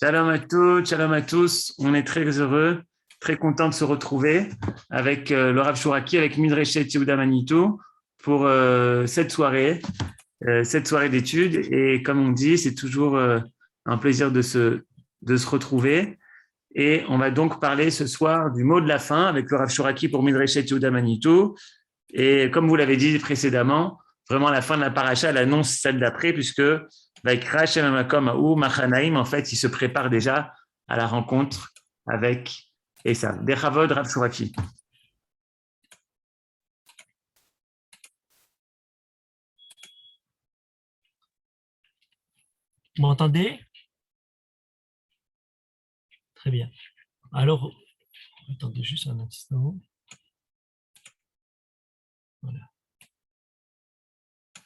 Shalom à tous. On est très heureux, très content de se retrouver avec le Rav Shuraki, avec Midreshet Yehuda Manitou pour cette soirée d'études. Et comme on dit, c'est toujours un plaisir de se retrouver. Et on va donc parler ce soir du mot de la fin avec le Rav Shuraki pour Midreshet Yehuda Manitou. Et comme vous l'avez dit précédemment, vraiment la fin de la paracha, elle annonce celle d'après, puisque Vaikra Shem Hamakom Hahu Machanaim, en fait, il se prépare déjà à la rencontre avec Esav. Dechavod Rav Shuraki. Vous m'entendez? Très bien. Alors, attendez juste un instant. Voilà.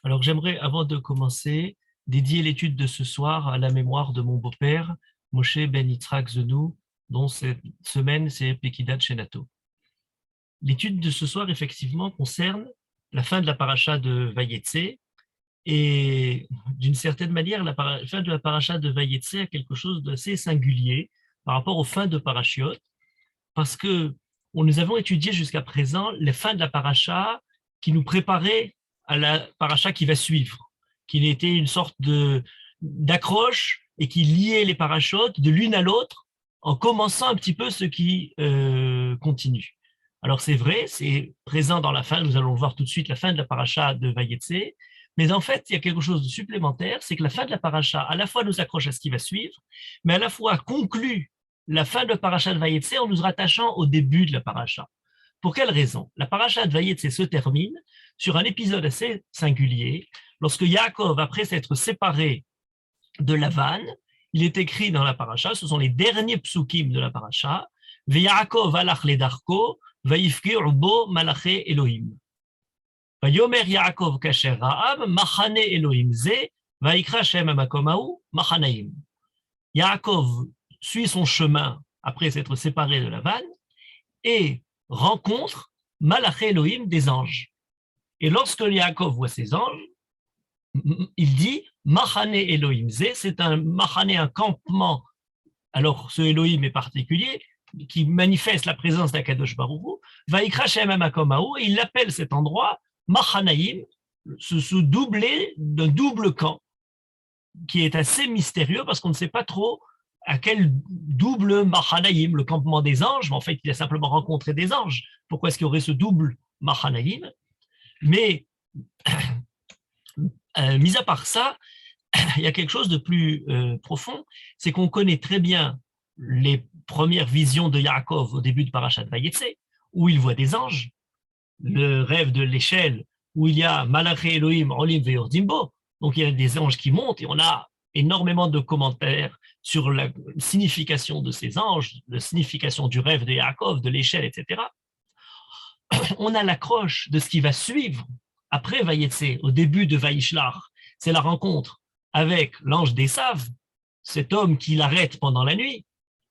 Alors, j'aimerais, avant de commencer, dédier l'étude de ce soir à la mémoire de mon beau-père, Moshe Ben Yitzhak Zenou, dont cette semaine, c'est Pekidat Shenato. L'étude de ce soir, effectivement, concerne la fin de la paracha de Vayetse, et d'une certaine manière, la fin de la paracha de Vayetse a quelque chose d'assez singulier par rapport aux fins de parashiot, parce que nous avons étudié jusqu'à présent les fins de la paracha qui nous préparaient à la paracha qui va suivre, qui était une sorte d'accroche et qui liait les parachutes de l'une à l'autre en commençant un petit peu ce qui continue. Alors c'est vrai, c'est présent dans la fin, nous allons voir tout de suite la fin de la paracha de Vayetse, mais en fait, il y a quelque chose de supplémentaire, c'est que la fin de la paracha à la fois nous accroche à ce qui va suivre, mais à la fois conclut la fin de la paracha de Vayetse en nous rattachant au début de la paracha. Pour quelle raison? La paracha de Vayetse se termine sur un épisode assez singulier, lorsque Yaakov, après s'être séparé de Lavan, il est écrit dans la paracha, ce sont les derniers psukim de la paracha, Ve'Yaakov alach ledarko, va'ifkir bo malaché Elohim. Vayomer Yaakov kasher ra'am, machane Elohim ze, va'ikra shem hamakom hahu, machanaim. Yaakov suit son chemin après s'être séparé de Lavan et rencontre Malaché Elohim, des anges. Et lorsque Yaakov voit ces anges, il dit Machane Elohim Zé, c'est un Machane, un campement. Alors ce Elohim est particulier, qui manifeste la présence d'Akadosh Baruch Hu, Vaikra Shem Hamakom Hahu, et il appelle cet endroit Machanaïm, ce doublé d'un double camp, qui est assez mystérieux parce qu'on ne sait pas trop à quel double Machanaïm, le campement des anges, mais en fait il a simplement rencontré des anges. Pourquoi est-ce qu'il y aurait ce double Machanaïm? Mais mis à part ça, il y a quelque chose de plus profond, c'est qu'on connaît très bien les premières visions de Yaakov au début de Parashat Vayetse, où il voit des anges, le rêve de l'échelle, où il y a Malaché Elohim, Olim Ve'ordimbo, donc il y a des anges qui montent, et on a énormément de commentaires sur la signification de ces anges, la signification du rêve de Yaakov, de l'échelle, etc. On a l'accroche de ce qui va suivre après Vayetse, au début de Vayishlach, c'est la rencontre avec l'ange d'Esav, cet homme qui l'arrête pendant la nuit.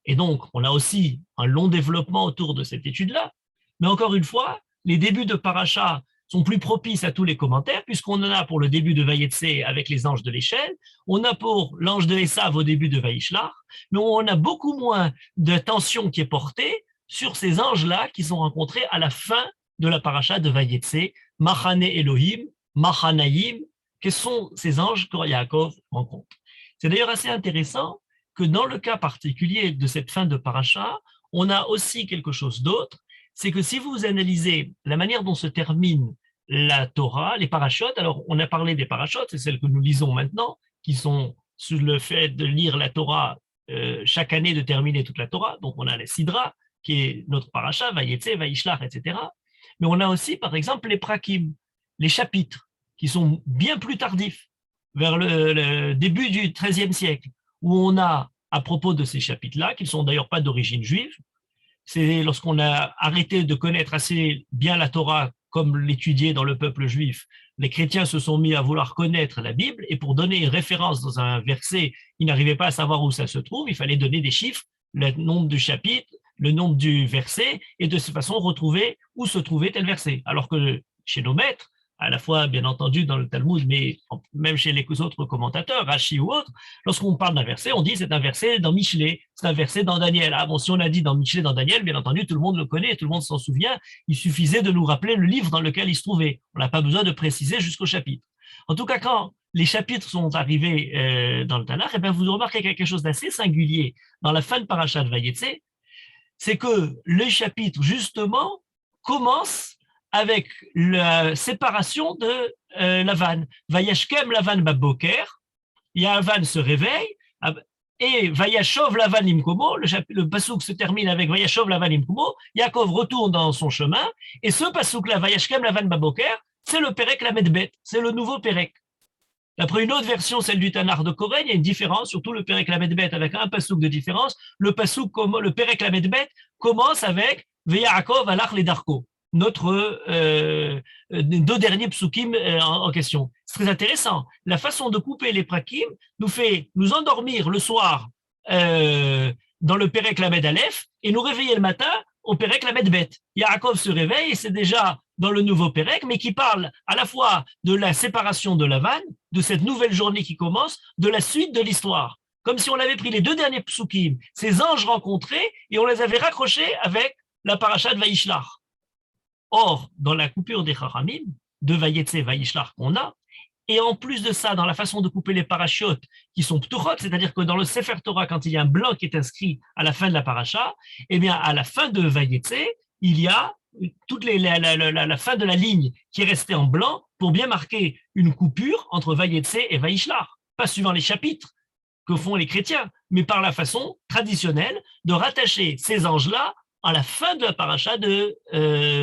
Et donc, on a aussi un long développement autour de cette étude-là. Mais encore une fois, les débuts de Paracha sont plus propices à tous les commentaires, puisqu'on en a pour le début de Vayetse avec les anges de l'échelle, on a pour l'ange de Esav au début de Vayishlach, mais on a beaucoup moins de tension qui est portée sur ces anges-là qui sont rencontrés à la fin de la Paracha de Vayetse, Machane Elohim, Machanaïm, quels sont ces anges que Yaakov rencontre. C'est d'ailleurs assez intéressant que dans le cas particulier de cette fin de paracha, on a aussi quelque chose d'autre, c'est que si vous analysez la manière dont se termine la Torah, les parachutes, alors on a parlé des parachutes, c'est celles que nous lisons maintenant, qui sont sur le fait de lire la Torah chaque année, de terminer toute la Torah, donc on a la Sidra, qui est notre paracha, Vayetse, Vayishlach, etc. Mais on a aussi, par exemple, les prakim, les chapitres, qui sont bien plus tardifs, vers le début du XIIIe siècle, où on a, à propos de ces chapitres-là, qui ne sont d'ailleurs pas d'origine juive, c'est lorsqu'on a arrêté de connaître assez bien la Torah comme l'étudier dans le peuple juif, les chrétiens se sont mis à vouloir connaître la Bible, et pour donner une référence dans un verset, ils n'arrivaient pas à savoir où ça se trouve, il fallait donner des chiffres, le nombre du chapitre, le nombre du verset, et de cette façon retrouver où se trouvait tel verset. Alors que chez nos maîtres, à la fois, bien entendu, dans le Talmud, mais même chez les autres commentateurs, Rashi ou autres, lorsqu'on parle d'un verset, on dit c'est un verset dans Michelet, c'est un verset dans Daniel. Ah bon, si on a dit dans Michelet, dans Daniel, bien entendu, tout le monde le connaît, tout le monde s'en souvient. Il suffisait de nous rappeler le livre dans lequel il se trouvait. On n'a pas besoin de préciser jusqu'au chapitre. En tout cas, quand les chapitres sont arrivés dans le Tanakh, eh bien, vous remarquez quelque chose d'assez singulier dans la fin de Parashat Vayetse, c'est que les chapitres, justement, commencent avec la séparation de Lavan. Vayashkem Lavan Baboker, Lavan se réveille, et Vayashov Lavan Imkomo, le pasouk se termine avec Vayashov Lavan Imkomo, Yaakov retourne dans son chemin, et ce pasouk-là, Vayashkem Lavan Baboker, c'est le Perek Lamedbet, c'est le nouveau Perek. D'après une autre version, celle du Tanar de Koren, il y a une différence, surtout le Perek Lamedbet avec un pasouk de différence. Le Perek Lamedbet commence avec Veyaakov alach ledarko, notre deux derniers psukim en question. C'est très intéressant. La façon de couper les prakim nous fait nous endormir le soir dans le Perek Lamed Aleph et nous réveiller le matin au Perek Lamed Bet. Yaakov se réveille et c'est déjà dans le nouveau Perek, mais qui parle à la fois de la séparation de Lavan, de cette nouvelle journée qui commence, de la suite de l'histoire. Comme si on avait pris les deux derniers psukim, ces anges rencontrés, et on les avait raccrochés avec la paracha de Vaishlach. Or, dans la coupure des Chachamim, de Vayetse Vaishlach qu'on a, et en plus de ça, dans la façon de couper les parachiotes qui sont ptuchot, c'est-à-dire que dans le Sefer Torah, quand il y a un blanc qui est inscrit à la fin de la paracha, eh bien, à la fin de Vayetse, il y a la fin de la ligne qui est restée en blanc pour bien marquer une coupure entre Vayetse et Vaishlach, pas suivant les chapitres que font les chrétiens, mais par la façon traditionnelle de rattacher ces anges-là à la fin de la paracha de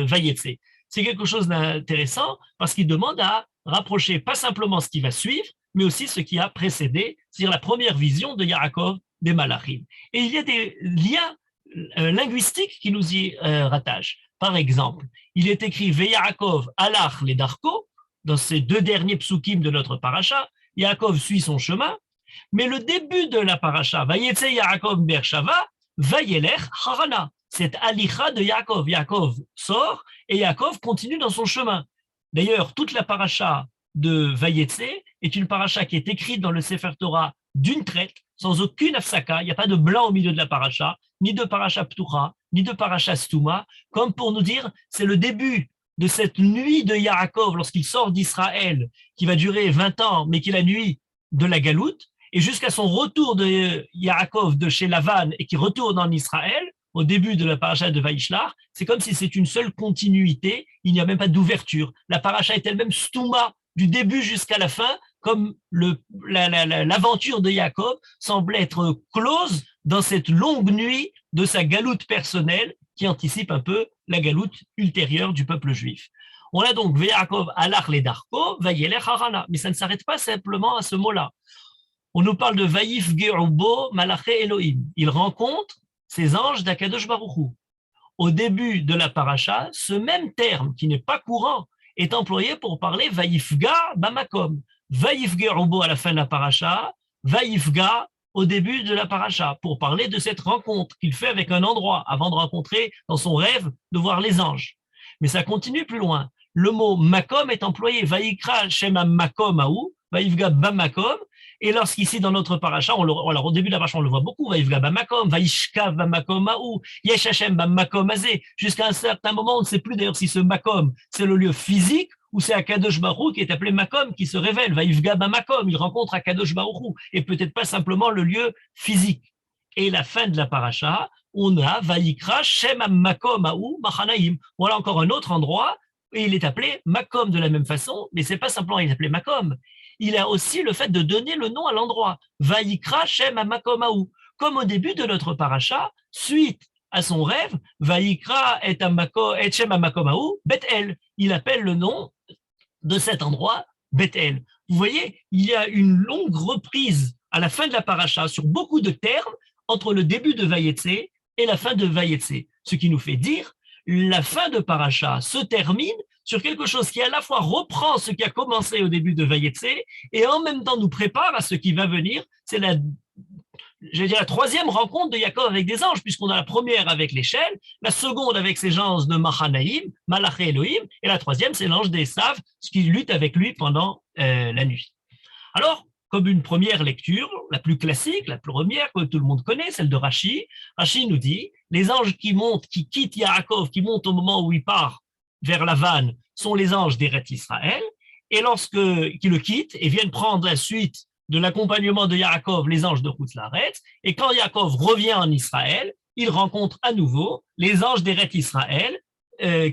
Vayetse. C'est quelque chose d'intéressant parce qu'il demande à rapprocher pas simplement ce qui va suivre, mais aussi ce qui a précédé, c'est-à-dire la première vision de Yaakov des Malachim. Et il y a des liens linguistiques qui nous y rattachent. Par exemple, il est écrit Veyaakov alach ledarko, dans ces deux derniers psukim de notre paracha, Yaakov suit son chemin, mais le début de la paracha, Vayetse Yaakov Beershava, Vayelech Harana, c'est Alicha de Yaakov. Yaakov sort et Yaakov continue dans son chemin. D'ailleurs, toute la paracha de Vayetse est une paracha qui est écrite dans le Sefer Torah d'une traite, sans aucune afsaka, il n'y a pas de blanc au milieu de la paracha, ni de paracha ptucha, ni de paracha stuma, comme pour nous dire, c'est le début de cette nuit de Yaakov lorsqu'il sort d'Israël, qui va durer 20 ans, mais qui est la nuit de la galoute, et jusqu'à son retour de Yaakov de chez Lavan et qui retourne en Israël, au début de la paracha de Vaishlach, c'est comme si c'est une seule continuité, il n'y a même pas d'ouverture. La paracha est elle-même stuma, du début jusqu'à la fin, comme l'aventure de Yaakov semble être close dans cette longue nuit de sa galoute personnelle qui anticipe un peu la galoute ultérieure du peuple juif. On a donc Yaakov alach ledarko, vayelech harana, mais ça ne s'arrête pas simplement à ce mot-là. On nous parle de Vaïf Gerubo Malaché Elohim. Il rencontre ces anges d'Akadosh Baruch Hu. Au début de la paracha, ce même terme, qui n'est pas courant, est employé pour parler Vaïfga Bamakom. Vaïf Gerubo à la fin de la paracha, Vaïfga au début de la paracha, pour parler de cette rencontre qu'il fait avec un endroit, avant de rencontrer dans son rêve, de voir les anges. Mais ça continue plus loin. Le mot Makom est employé, Vaïkra Shema Makom Aou, Vaïfga Bamakom. Et lorsqu'ici, dans notre paracha, alors au début de la paracha, on le voit beaucoup, Vaïfga Bamakom, Vaïshkav Bamakom Aou, Yesh Hashem Bamakom Azé. Jusqu'à un certain moment, on ne sait plus d'ailleurs si ce Makom, c'est le lieu physique ou c'est Akadosh Baruch Hu qui est appelé Makom, qui se révèle, Vaïfga Bamakom, il rencontre Akadosh Baruch Hu, et peut-être pas simplement le lieu physique. Et la fin de la paracha, on a Vaïkra Shem Makom Aou Machanaim. Voilà encore un autre endroit, et il est appelé Makom de la même façon, mais c'est pas simplement il est appelé Makom. Il a aussi le fait de donner le nom à l'endroit. Vaïkra Shem Makom Aou. Comme au début de notre paracha, suite à son rêve, Vaïkra et Shem Makom Aou, Bethel. Il appelle le nom de cet endroit Bethel. Vous voyez, il y a une longue reprise à la fin de la paracha sur beaucoup de termes entre le début de Vayetse et la fin de Vayetse. Ce qui nous fait dire, la fin de paracha se termine sur quelque chose qui à la fois reprend ce qui a commencé au début de Vayetse et en même temps nous prépare à ce qui va venir. C'est je vais dire, la troisième rencontre de Yaakov avec des anges, puisqu'on a la première avec l'échelle, la seconde avec ces anges de Mahanaïm, Malaché Elohim, et la troisième, c'est l'ange d'Esav, ce qui lutte avec lui pendant la nuit. Alors, comme une première lecture, la plus classique, la première que tout le monde connaît, celle de Rashi, Rashi nous dit, les anges qui montent, qui quittent Yaakov, qui montent au moment où il part vers Lavan, sont les anges d'Eret Israël, et lorsqu'ils le quittent et viennent prendre la suite de l'accompagnement de Yaakov, les anges de Chutz-Laretz, et quand Yaakov revient en Israël, il rencontre à nouveau les anges d'Eret Israël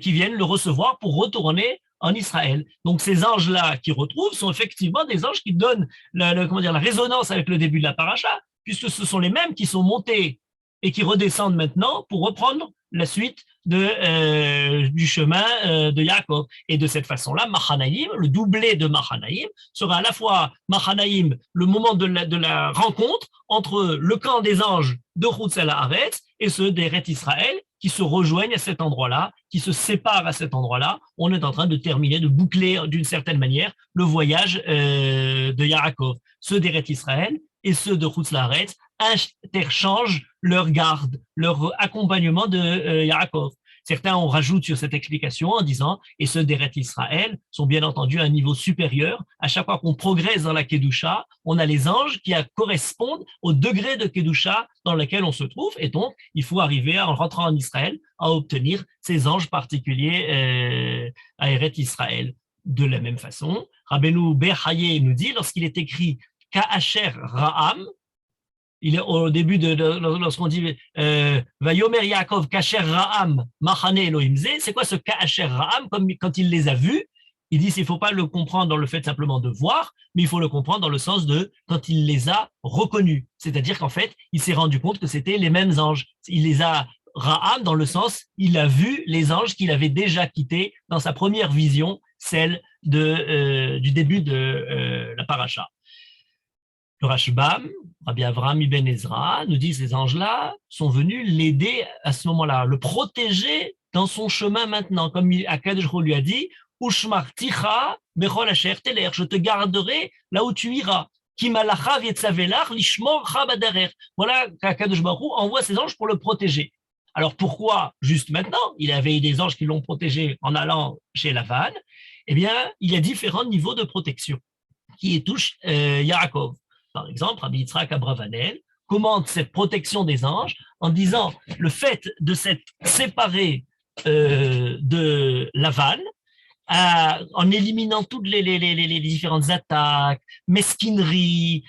qui viennent le recevoir pour retourner en Israël. Donc ces anges-là qui retrouvent sont effectivement des anges qui donnent la résonance avec le début de la paracha, puisque ce sont les mêmes qui sont montés et qui redescendent maintenant pour reprendre la suite du chemin de Yaakov. Et de cette façon-là, Mahanaïm, le doublé de Mahanaïm, sera à la fois Mahanaïm, le moment de la rencontre entre le camp des anges de Chutz La'aretz et ceux d'Eret Israël, qui se rejoignent à cet endroit-là, qui se séparent à cet endroit-là. On est en train de terminer, de boucler d'une certaine manière le voyage de Yaakov. Ceux d'Eret Israël et ceux de Chutz La'aretz interchangent leur garde, leur accompagnement de Yaakov. Certains en rajoutent sur cette explication en disant, et ceux d'Eret Israël sont bien entendu à un niveau supérieur. À chaque fois qu'on progresse dans la Kedusha, on a les anges qui correspondent au degré de Kedusha dans lequel on se trouve, et donc il faut arriver, en rentrant en Israël, à obtenir ces anges particuliers à Eret Israël. De la même façon, Rabbeinu Bechaye nous dit, lorsqu'il est écrit Ka'asher Ra'am, il est au début lorsqu'on dit Vayomer Yaakov Kasher Ra'am Machane Elohim Ze, c'est quoi ce Kasher Ra'am? Comme quand il les a vus, il dit qu'il ne faut pas le comprendre dans le fait simplement de voir, mais il faut le comprendre dans le sens de quand il les a reconnus. C'est-à-dire qu'en fait, il s'est rendu compte que c'était les mêmes anges. Il les a Ra'am dans le sens, il a vu les anges qu'il avait déjà quittés dans sa première vision, celle du début de la paracha. Le Rashbam, Rabbi Avraham Ibn Ezra, nous dit ces anges-là sont venus l'aider à ce moment-là, le protéger dans son chemin maintenant, comme Akadosh Baruch Hu lui a dit, Ushmarticha bechol asher teler, je te garderai là où tu iras. Ki malacha v'yetzavelach lishmor cha badarer. Voilà qu'Akadosh Baruch Hu envoie ses anges pour le protéger. Alors pourquoi juste maintenant? Il avait des anges qui l'ont protégé en allant chez Lavan. Eh bien, il y a différents niveaux de protection qui touchent Yaakov. Par exemple, Rabbi Yitzhak Abravanel commente cette protection des anges en disant le fait de s'être séparé de Lavan, en éliminant toutes les différentes attaques, mesquineries,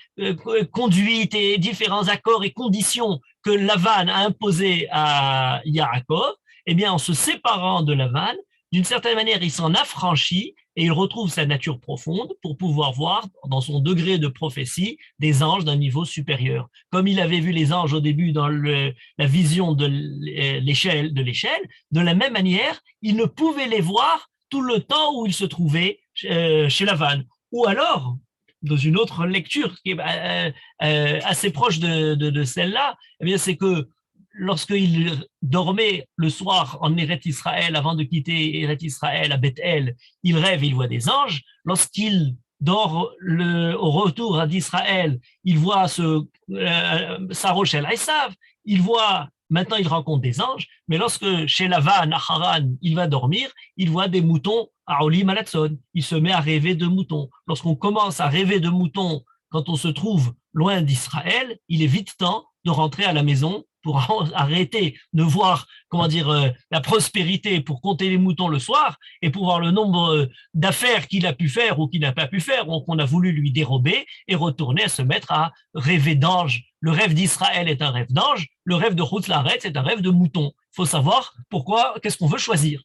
conduites et différents accords et conditions que Lavan a imposés à Yaakov, eh bien, en se séparant de Lavan, d'une certaine manière, il s'en affranchit et il retrouve sa nature profonde pour pouvoir voir dans son degré de prophétie des anges d'un niveau supérieur. Comme il avait vu les anges au début dans la vision de l'échelle, de la même manière, il ne pouvait les voir tout le temps où il se trouvait chez Lavan. Ou alors, dans une autre lecture qui est assez proche de celle-là, eh bien, c'est que lorsqu'il dormait le soir en Eret Israël, avant de quitter Eret Israël à Bethel, il rêve et il voit des anges. Lorsqu'il dort au retour d'Israël, il voit Sarosh el Esav, il voit, maintenant il rencontre des anges, mais lorsque chez Lavan, à Haran, il va dormir, il voit des moutons à Olim Alatson, il se met à rêver de moutons. Lorsqu'on commence à rêver de moutons, quand on se trouve loin d'Israël, il est vite temps de rentrer à la maison pour arrêter de voir, la prospérité pour compter les moutons le soir et pour voir le nombre d'affaires qu'il a pu faire ou qu'il n'a pas pu faire ou qu'on a voulu lui dérober et retourner à se mettre à rêver d'ange. Le rêve d'Israël est un rêve d'ange, le rêve de Chutz La'aretz est un rêve de mouton. Il faut savoir pourquoi, qu'est-ce qu'on veut choisir.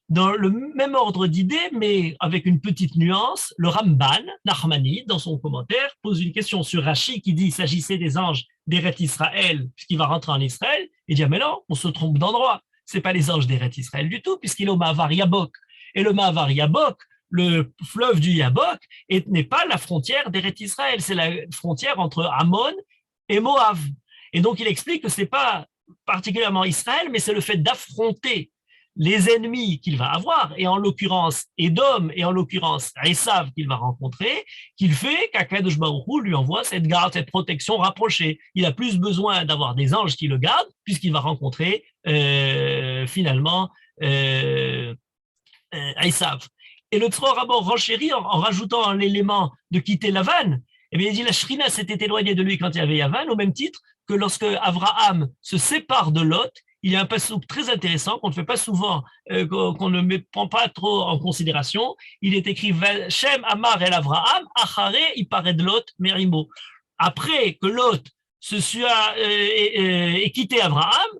Dans le même ordre d'idées, mais avec une petite nuance, le Ramban, Nachmani, dans son commentaire, pose une question sur Rashi qui dit qu'il s'agissait des anges d'Eret Israël, puisqu'il va rentrer en Israël. Il dit, ah mais non, on se trompe d'endroit. Ce n'est pas les anges d'Eret Israël du tout, puisqu'il est au Ma'avar Yabok. Et le Ma'avar Yabok, le fleuve du Yabok, n'est pas la frontière d'Eret Israël, c'est la frontière entre Ammon et Moab. Et donc il explique que ce n'est pas particulièrement Israël, mais c'est le fait d'affronter les ennemis qu'il va avoir, et en l'occurrence Édom, et en l'occurrence Esav qu'il va rencontrer, qu'il fait qu'Akadosh Baruch Hu lui envoie cette garde, cette protection rapprochée. Il a plus besoin d'avoir des anges qui le gardent, puisqu'il va rencontrer finalement Esav. Et le Tzror Rabor renchérit en rajoutant l'élément de quitter la vanne. Eh bien, il dit la Shrina s'était éloignée de lui quand il y avait Yavan, au même titre que lorsque Abraham se sépare de Lot. Il y a un passouk très intéressant qu'on ne fait pas souvent, qu'on ne prend pas trop en considération. Il est écrit Shem Amar el Avraham, Achare Ipared Lot Merimo. Après que Lot ait quitté Abraham,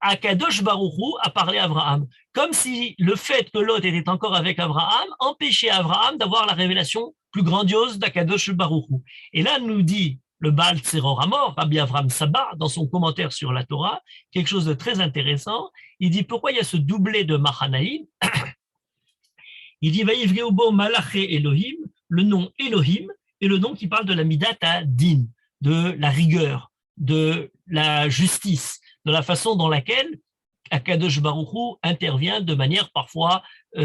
Akadosh Baruch Hu a parlé à Abraham. Comme si le fait que Lot était encore avec Abraham empêchait Abraham d'avoir la révélation plus grandiose d'Akadosh Baruch Hu. Et là, nous dit le Baal Tzeror Hamor, Rabbi Avraham Saba, dans son commentaire sur la Torah, quelque chose de très intéressant. Il dit pourquoi il y a ce doublé de Mahanaïm. Il dit Vaïvgeubo Malaché Elohim, le nom Elohim, et le nom qui parle de la Midata Din, de la rigueur, de la justice, de la façon dans laquelle Akadosh Baruch Hu intervient de manière parfois, dans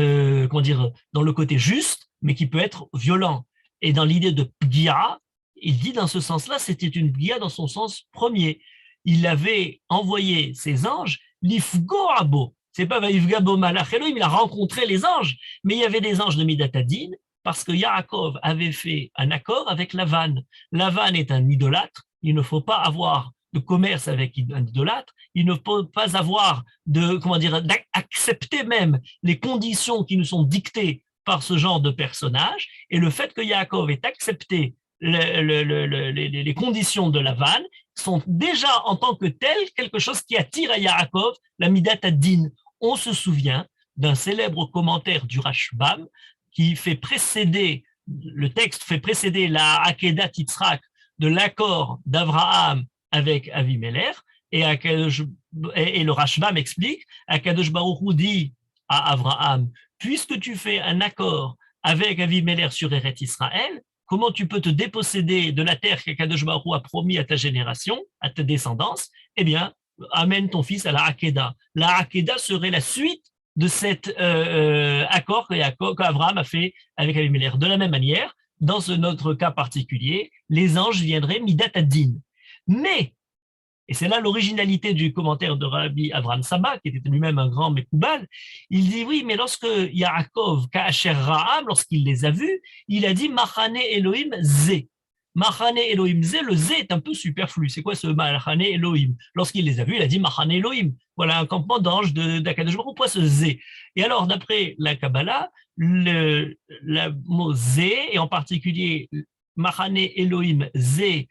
le côté juste, mais qui peut être violent. Et dans l'idée de Pgia, il dit dans ce sens-là, c'était une Pgia dans son sens premier. Il avait envoyé ses anges, l'Ifgo Abo. C'est pas Vaïfgabo Malach Elohim, il a rencontré les anges, mais il y avait des anges de Midatadin, parce que Yaakov avait fait un accord avec Lavan. Lavan est un idolâtre, il ne faut pas avoir de commerce avec un idolâtre, il ne peut pas avoir d'accepter même les conditions qui nous sont dictées par ce genre de personnage, et le fait que Yaakov ait accepté les conditions de Lavan sont déjà en tant que telles quelque chose qui attire à Yaakov la Midat ad-Din. On se souvient d'un célèbre commentaire du Rashbam qui fait précéder, le texte fait précéder la Akedat Yitzhak de l'accord d'Abraham avec Avimelech, et le Rashbam explique, Akadosh Baruch Hu dit à Abraham, puisque tu fais un accord avec Avimelech sur Eretz Israël, comment tu peux te déposséder de la terre qu'Akadosh Baruch Hu a promis à ta génération, à ta descendance? Eh bien, amène ton fils à la Hakeda. La Hakeda serait la suite de cet accord qu'Abraham a fait avec Avimelech. De la même manière, dans notre cas particulier, les anges viendraient Midat ad-Din. Mais, et c'est là l'originalité du commentaire de Rabbi Avraham Saba, qui était lui-même un grand Mekoubal, il dit oui, mais lorsque Yaakov, Ka'asher Raham, lorsqu'il les a vus, il a dit Machane Elohim Zé. Machane Elohim Zé, le Zé est un peu superflu. C'est quoi ce Machane Elohim? Lorsqu'il les a vus, il a dit Machane Elohim. Voilà un campement d'anges d'Akadosh Baruch Hu. Pourquoi ce Zé? Et alors, d'après la Kabbalah, le mot Zé, et en particulier Machane Elohim Zé,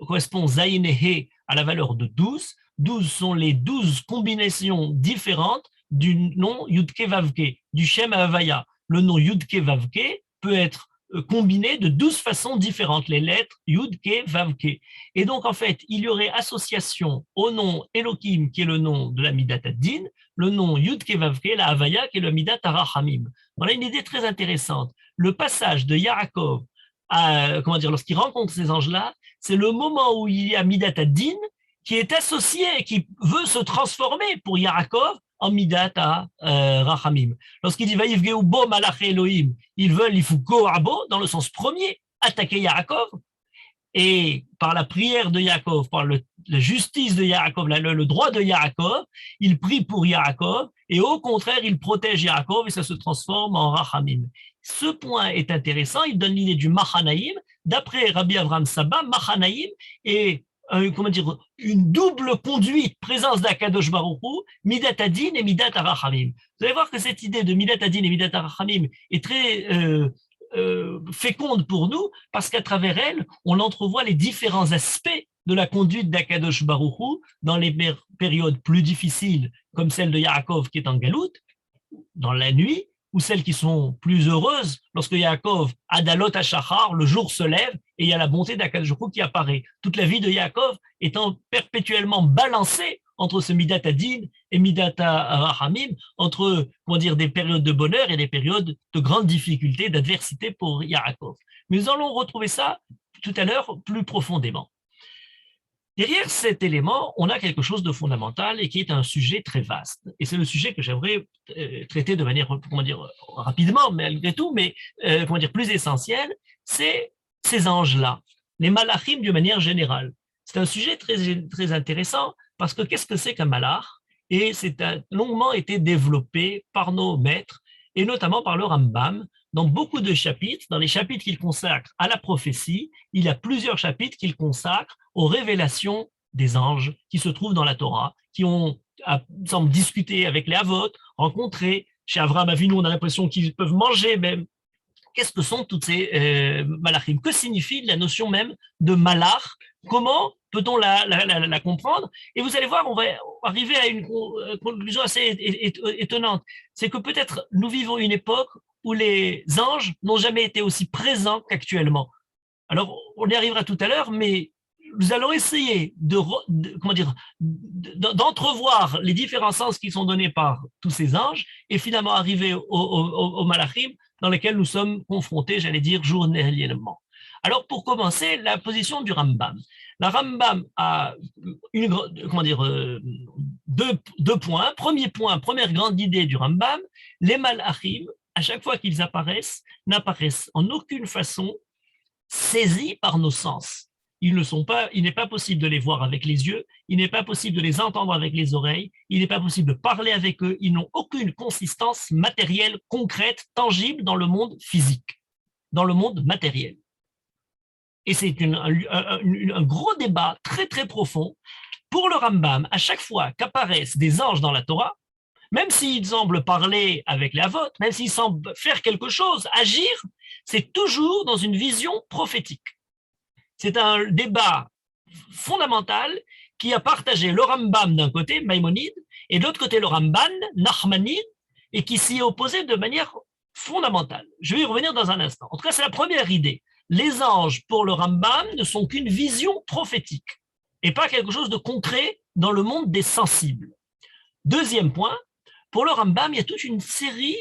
correspond Zayinehe à la valeur de 12. 12 sont les 12 combinaisons différentes du nom Yudke Vavke, du Shem Havaya. Le nom Yudke Vavke peut être combiné de 12 façons différentes, les lettres Yudke Vavke. Et donc, en fait, il y aurait association au nom Elohim, qui est le nom de la Midat ad-Din, le nom Yudke Vavke, la Havaya, qui est le Midat Arachamim. Voilà une idée très intéressante. Le passage de Yaakov lorsqu'il rencontre ces anges-là, c'est le moment où il y a Midat ad-Din qui est associé, qui veut se transformer pour Yaakov en Midat Rachamim. Lorsqu'il dit Vaïvgeu bo malach Elohim, ils veulent l'ifouko abo, dans le sens premier, attaquer Yaakov, et par la prière de Yaakov, par la justice de Yaakov, le droit de Yaakov, il prie pour Yaakov, et au contraire, il protège Yaakov, et ça se transforme en Rachamim. Ce point est intéressant, il donne l'idée du Machanaïm. D'après Rabbi Avraham Saba, Machanaïm est une double conduite, présence d'Akadosh Baruch Hu, Midat ad-Din et Midat Arachamim. Vous allez voir que cette idée de Midat ad-Din et Midat Arachamim est très féconde pour nous, parce qu'à travers elle, on entrevoit les différents aspects de la conduite d'Akadosh Baruch Hu dans les périodes plus difficiles, comme celle de Yaakov qui est en Galout, dans la nuit, ou celles qui sont plus heureuses, lorsque Yaakov, Adalot Hashachar, le jour se lève et il y a la bonté d'Akadosh Baruch Hu qui apparaît. Toute la vie de Yaakov étant perpétuellement balancée entre ce Midat ad-Din et Midat Rachamim, entre des périodes de bonheur et des périodes de grande difficulté, d'adversité pour Yaakov. Mais nous allons retrouver ça tout à l'heure plus profondément. Derrière cet élément, on a quelque chose de fondamental et qui est un sujet très vaste. Et c'est le sujet que j'aimerais traiter de manière, comment dire, rapidement, malgré tout, mais comment dire, plus essentielle, c'est ces anges-là, les malachim d'une manière générale. C'est un sujet très, très intéressant parce que qu'est-ce que c'est qu'un malach? Et c'est longuement été développé par nos maîtres et notamment par le Rambam dans beaucoup de chapitres, dans les chapitres qu'il consacre à la prophétie, il y a plusieurs chapitres qu'il consacre aux révélations des anges qui se trouvent dans la Torah, qui ont, semble, discuté avec les Havot, rencontrés. Chez Avraham Avinu, on a l'impression qu'ils peuvent manger même. Qu'est-ce que sont toutes ces malachim? Que signifie la notion même de malach? Comment peut-on la comprendre? Et vous allez voir, on va arriver à une conclusion assez étonnante. C'est que peut-être nous vivons une époque où les anges n'ont jamais été aussi présents qu'actuellement. Alors, on y arrivera tout à l'heure, mais nous allons essayer comment dire, d'entrevoir les différents sens qui sont donnés par tous ces anges et finalement arriver au malachim dans lesquels nous sommes confrontés, j'allais dire, journalièrement. Alors, pour commencer, la position du Rambam. La Rambam a comment dire, deux points. Premier point, première grande idée du Rambam, les malachim, à chaque fois qu'ils apparaissent, n'apparaissent en aucune façon saisis par nos sens. Il n'est pas possible de les voir avec les yeux, il n'est pas possible de les entendre avec les oreilles, il n'est pas possible de parler avec eux, ils n'ont aucune consistance matérielle, concrète, tangible dans le monde physique, dans le monde matériel. Et c'est un gros débat très très profond. Pour le Rambam, à chaque fois qu'apparaissent des anges dans la Torah, même s'ils semblent parler avec les Havot, même s'ils semblent faire quelque chose, agir, c'est toujours dans une vision prophétique. C'est un débat fondamental qui a partagé le Rambam d'un côté, Maïmonide, et de l'autre côté le Ramban, Nachmanide, et qui s'y est opposé de manière fondamentale. Je vais y revenir dans un instant. En tout cas, c'est la première idée. Les anges, pour le Rambam, ne sont qu'une vision prophétique, et pas quelque chose de concret dans le monde des sensibles. Deuxième point, pour le Rambam, il y a toute une série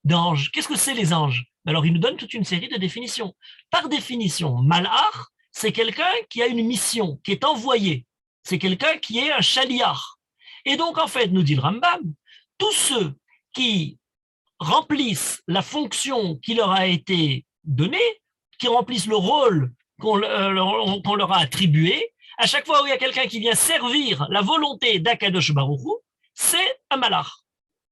d'anges. Qu'est-ce que c'est les anges? Alors, il nous donne toute une série de définitions. Par définition, malach, c'est quelqu'un qui a une mission, qui est envoyé. C'est quelqu'un qui est un shaliach. Et donc, en fait, nous dit le Rambam, tous ceux qui remplissent la fonction qui leur a été donnée, qui remplissent le rôle qu'on leur a attribué, à chaque fois où il y a quelqu'un qui vient servir la volonté d'Akadosh Baruch Hu, c'est un malach.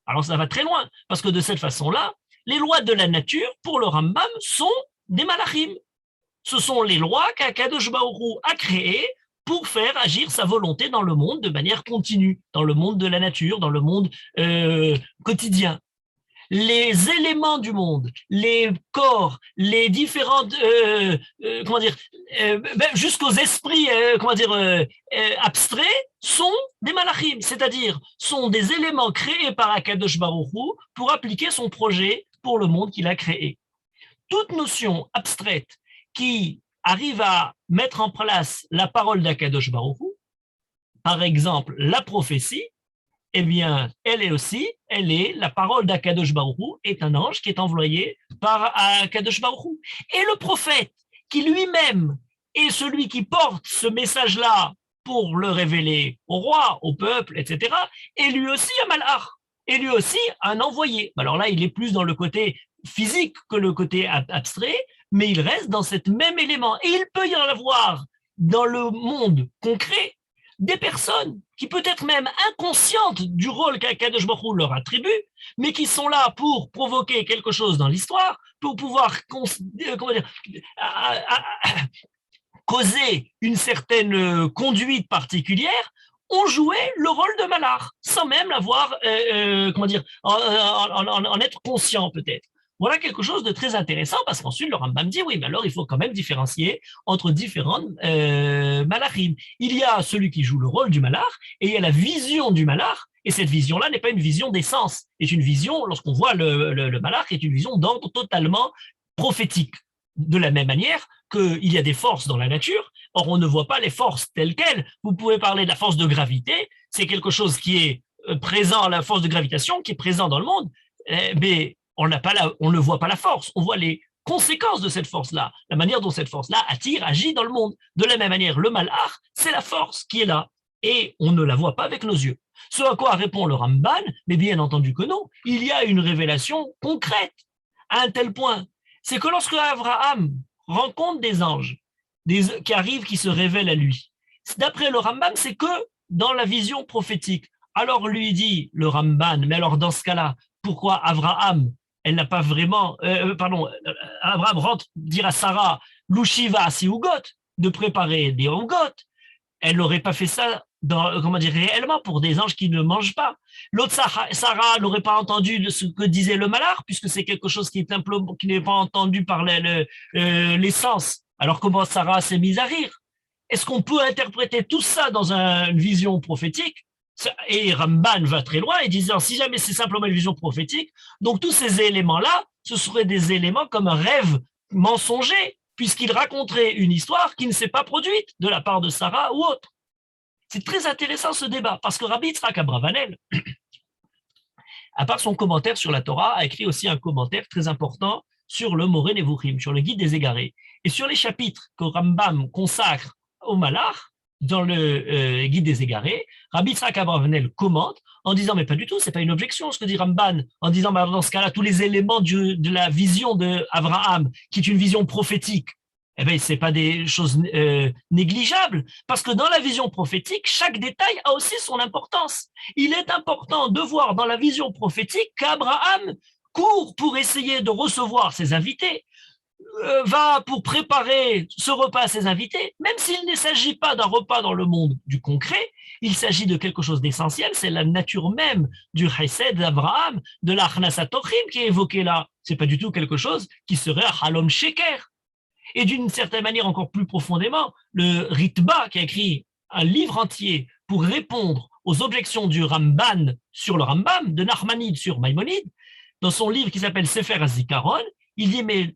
Alors ça va très loin, parce que de cette façon-là, les lois de la nature, pour le Rambam, sont des malachim. Ce sont les lois qu'Akadosh Baruch Hu a créées pour faire agir sa volonté dans le monde de manière continue, dans le monde de la nature, dans le monde quotidien. Les éléments du monde, les corps, les différentes, comment dire, jusqu'aux esprits, abstraits, sont des malachim, c'est-à-dire sont des éléments créés par Akadosh Baruch Hu pour appliquer son projet pour le monde qu'il a créé. Toute notion abstraite qui arrive à mettre en place la parole d'Akadosh Baruch Hu, par exemple la prophétie, eh bien, elle est la parole d'Akadosh Baruch Hu, est un ange qui est envoyé par Akadosh Baruch Hu. Et le prophète, qui lui-même est celui qui porte ce message-là pour le révéler au roi, au peuple, etc., est lui aussi un malach, est lui aussi un envoyé. Alors là, il est plus dans le côté physique que le côté abstrait, mais il reste dans cet même élément. Et il peut y en avoir dans le monde concret des personnes qui peut-être même inconscientes du rôle qu'Akadosh Baruch Hu leur attribue, mais qui sont là pour provoquer quelque chose dans l'histoire, pour pouvoir causer une certaine conduite particulière, ont joué le rôle de malach, sans même l'avoir, en être conscient peut-être. Voilà quelque chose de très intéressant parce qu'ensuite le Rambam dit oui, mais alors il faut quand même différencier entre différents malachim. Il y a celui qui joue le rôle du malach et il y a la vision du malach. Et cette vision-là n'est pas une vision d'essence, est une vision, lorsqu'on voit le malach, est une vision d'ordre totalement prophétique. De la même manière qu'il y a des forces dans la nature, or on ne voit pas les forces telles quelles. Vous pouvez parler de la force de gravité, c'est quelque chose qui est présent, la force de gravitation qui est présent dans le monde, mais on ne voit pas la force, on voit les conséquence de cette force-là, la manière dont cette force-là attire, agit dans le monde. De la même manière, le malach, c'est la force qui est là, et on ne la voit pas avec nos yeux. Ce à quoi répond le Ramban, mais bien entendu que non, il y a une révélation concrète, à un tel point. C'est que lorsque Abraham rencontre des anges qui arrivent, qui se révèlent à lui, d'après le Ramban, c'est que dans la vision prophétique. Alors lui dit le Ramban, mais alors dans ce cas-là, pourquoi Abraham, elle n'a pas vraiment, Abraham rentre dire à Sarah, Lushiva si Ugot, de préparer des Ugot, elle n'aurait pas fait ça réellement pour des anges qui ne mangent pas. L'autre Sarah n'aurait pas entendu ce que disait le malach, puisque c'est quelque chose qui n'est pas entendu par les sens. Alors comment Sarah s'est mise à rire? Est-ce qu'on peut interpréter tout ça dans une vision prophétique? Et Ramban va très loin et disant, si jamais c'est simplement une vision prophétique, donc tous ces éléments-là, ce seraient des éléments comme un rêve mensonger, puisqu'il raconterait une histoire qui ne s'est pas produite de la part de Sarah ou autre. C'est très intéressant ce débat, parce que Rabbi Yitzhak Abravanel, à part son commentaire sur la Torah, a écrit aussi un commentaire très important sur le Moreh Nevuchim, sur le guide des égarés, et sur les chapitres que Rambam consacre au Malach, dans le guide des égarés, Rabbi Yitzhak Abravanel commente en disant, mais pas du tout, c'est pas une objection ce que dit Ramban, en disant, bah, dans ce cas-là, tous les éléments de la vision d'Abraham, qui est une vision prophétique, eh bien, c'est pas des choses négligeables, parce que dans la vision prophétique, chaque détail a aussi son importance. Il est important de voir dans la vision prophétique qu'Abraham court pour essayer de recevoir ses invités, va pour préparer ce repas à ses invités, même s'il ne s'agit pas d'un repas dans le monde du concret, il s'agit de quelque chose d'essentiel, c'est la nature même du chesed d'Abraham, de l'Achnasat Tochim qui est évoqué là. C'est pas du tout quelque chose qui serait un halom sheker. Et d'une certaine manière encore plus profondément, le Ritba qui a écrit un livre entier pour répondre aux objections du Ramban sur le Rambam, de Nachmanide sur Maïmonide, dans son livre qui s'appelle Sefer HaZikaron, il dit mais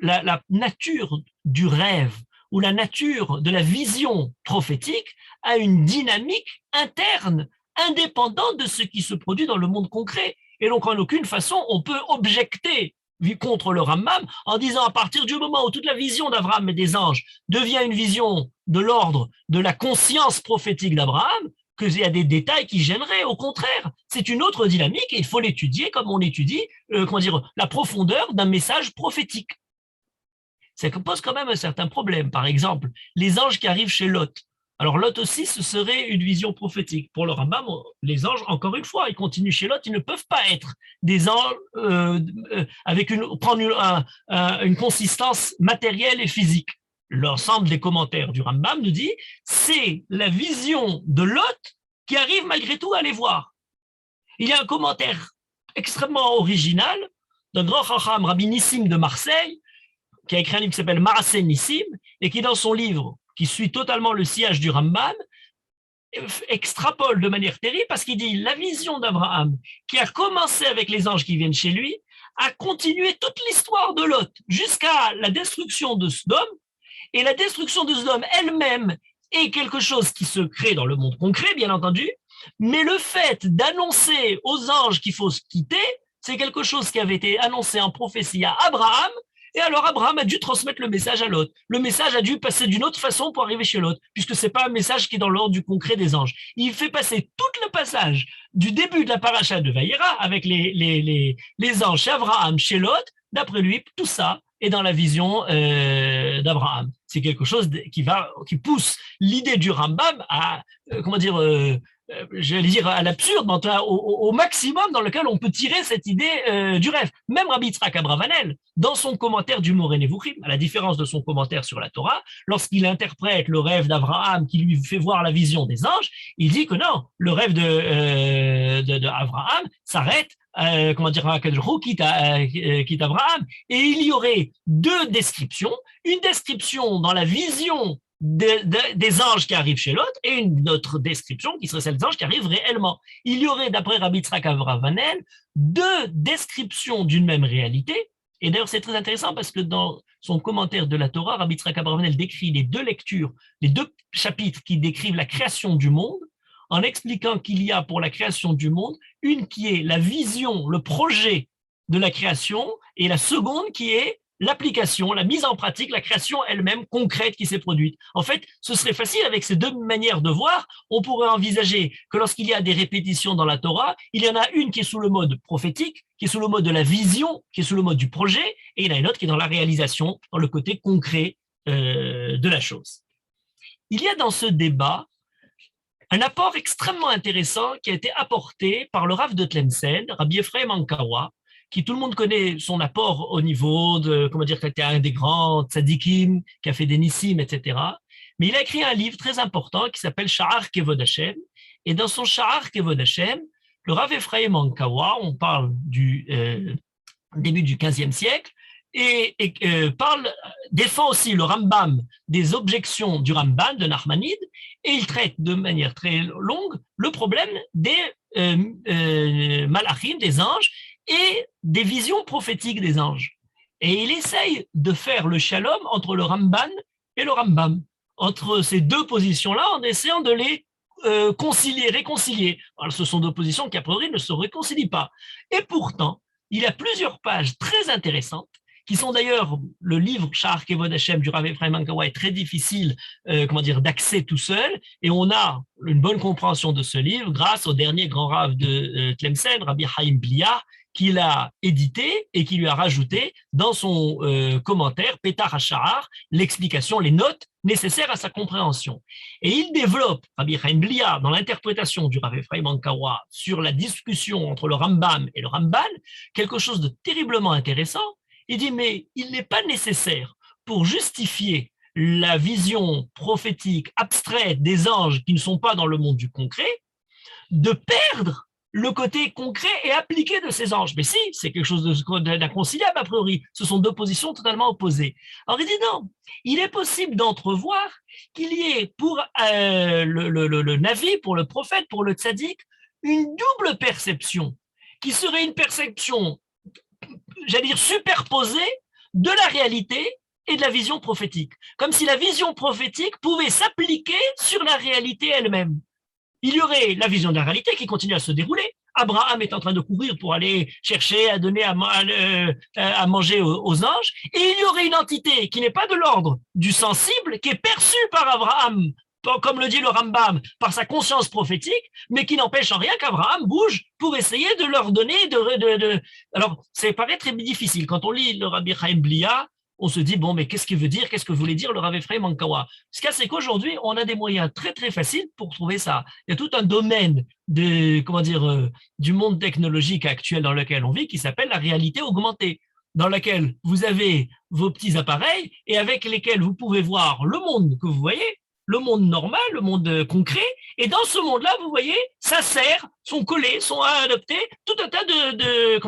la nature du rêve ou la nature de la vision prophétique a une dynamique interne, indépendante de ce qui se produit dans le monde concret. Et donc en aucune façon on peut objecter contre le Rambam en disant à partir du moment où toute la vision d'Abraham et des anges devient une vision de l'ordre de la conscience prophétique d'Abraham, qu'il y a des détails qui gêneraient. Au contraire, c'est une autre dynamique et il faut l'étudier comme on étudie la profondeur d'un message prophétique. Ça pose quand même un certain problème. Par exemple, les anges qui arrivent chez Lot. Alors Lot aussi, ce serait une vision prophétique. Pour le Rambam, les anges, encore une fois, ils continuent chez Lot, ils ne peuvent pas être des anges avec une consistance matérielle et physique. L'ensemble des commentaires du Rambam nous dit, c'est la vision de Lot qui arrive malgré tout à les voir. Il y a un commentaire extrêmement original d'un grand chacham, Rabbi Nissim de Marseille, qui a écrit un livre qui s'appelle Marasé Nissim, et qui dans son livre, qui suit totalement le sillage du Rambam, extrapole de manière terrible parce qu'il dit la vision d'Abraham qui a commencé avec les anges qui viennent chez lui a continué toute l'histoire de Lot jusqu'à la destruction de Sodome, et la destruction de Sodome elle-même est quelque chose qui se crée dans le monde concret, bien entendu, mais le fait d'annoncer aux anges qu'il faut se quitter, c'est quelque chose qui avait été annoncé en prophétie à Abraham. Et alors Abraham a dû transmettre le message à Lot. Le message a dû passer d'une autre façon pour arriver chez Lot, puisque ce n'est pas un message qui est dans l'ordre du concret des anges. Il fait passer tout le passage du début de la paracha de Vayera avec les anges chez Abraham, chez Lot. D'après lui, tout ça est dans la vision d'Abraham. C'est quelque chose qui pousse l'idée du Rambam à, j'allais dire à l'absurde, au maximum dans lequel on peut tirer cette idée du rêve. Même Rabbi Yitzhak Abravanel, dans son commentaire du Moreh Nevuchim, à la différence de son commentaire sur la Torah, lorsqu'il interprète le rêve d'Abraham qui lui fait voir la vision des anges, il dit que non, le rêve d'Abraham s'arrête quitte Abraham, et il y aurait deux descriptions, une description dans la vision des anges qui arrivent chez l'autre et une autre description qui serait celle des anges qui arrivent réellement. Il y aurait, d'après Rabbi Yitzhak Abravanel, deux descriptions d'une même réalité. Et d'ailleurs, c'est très intéressant parce que dans son commentaire de la Torah, Rabbi Yitzhak Abravanel décrit les deux lectures, les deux chapitres qui décrivent la création du monde, en expliquant qu'il y a pour la création du monde une qui est la vision, le projet de la création et la seconde qui est l'application, la mise en pratique, la création elle-même concrète qui s'est produite. En fait, ce serait facile avec ces deux manières de voir. On pourrait envisager que lorsqu'il y a des répétitions dans la Torah, il y en a une qui est sous le mode prophétique, qui est sous le mode de la vision, qui est sous le mode du projet, et il y en a une autre qui est dans la réalisation, dans le côté concret de la chose. Il y a dans ce débat un apport extrêmement intéressant qui a été apporté par le Rav de Tlemcen, Rabbi Ephraim Ankawa, qui tout le monde connaît son apport au niveau de, comment dire, qui était un des grands tzadikim, qui a fait des nissim, etc. Mais il a écrit un livre très important qui s'appelle Sha'ar Kevod Hashem. Et dans son Sha'ar Kevod Hashem, le Rav Ephraim Ankawa, on parle du début du XVe siècle, défend aussi le Rambam des objections du Ramban, de Nachmanide, et il traite de manière très longue le problème des malachim, des anges, et des visions prophétiques des anges. Et il essaye de faire le shalom entre le Ramban et le Rambam, entre ces deux positions-là, en essayant de les réconcilier. Alors, ce sont deux positions qui, a priori, ne se réconcilient pas. Et pourtant, il y a plusieurs pages très intéressantes, qui sont d'ailleurs, le livre Sha'ar Kevod Hashem du Rav Ephraim Ankawa est très difficile d'accès tout seul, et on a une bonne compréhension de ce livre grâce au dernier grand Rav de Tlemcen, Rabbi Chaim Blia, qui l'a édité et qui lui a rajouté dans son commentaire, Petar HaSha'ar, l'explication, les notes nécessaires à sa compréhension. Et il développe, Rabbi Chaim Blia, dans l'interprétation du Rav Ephraim Ankawa sur la discussion entre le Rambam et le Ramban, quelque chose de terriblement intéressant. Il dit, mais il n'est pas nécessaire pour justifier la vision prophétique abstraite des anges qui ne sont pas dans le monde du concret, de perdre le côté concret et appliqué de ces anges. Mais si, c'est quelque chose d'inconciliable a priori. Ce sont deux positions totalement opposées. Alors il dit non, il est possible d'entrevoir qu'il y ait pour le Navi, pour le prophète, pour le tzaddik, une double perception, qui serait une perception, j'allais dire, superposée de la réalité et de la vision prophétique. Comme si la vision prophétique pouvait s'appliquer sur la réalité elle-même. Il y aurait la vision de la réalité qui continue à se dérouler. Abraham est en train de courir pour aller chercher à donner à manger aux anges. Et il y aurait une entité qui n'est pas de l'ordre du sensible, qui est perçue par Abraham, comme le dit le Rambam, par sa conscience prophétique, mais qui n'empêche en rien qu'Abraham bouge pour essayer de leur donner Alors, ça paraît très difficile. Quand on lit le Rabbi Chaim Blia, on se dit, bon, mais qu'est-ce qu'il veut dire? Qu'est-ce que voulait dire le Rav Ephraim Ankawa? Ce qu'il y a, c'est qu'aujourd'hui, on a des moyens très, très faciles pour trouver ça. Il y a tout un domaine du monde technologique actuel dans lequel on vit qui s'appelle la réalité augmentée, dans laquelle vous avez vos petits appareils et avec lesquels vous pouvez voir le monde que vous voyez, le monde normal, le monde concret, et dans ce monde-là, vous voyez, ça sert, sont collés, sont adoptés, tout un tas de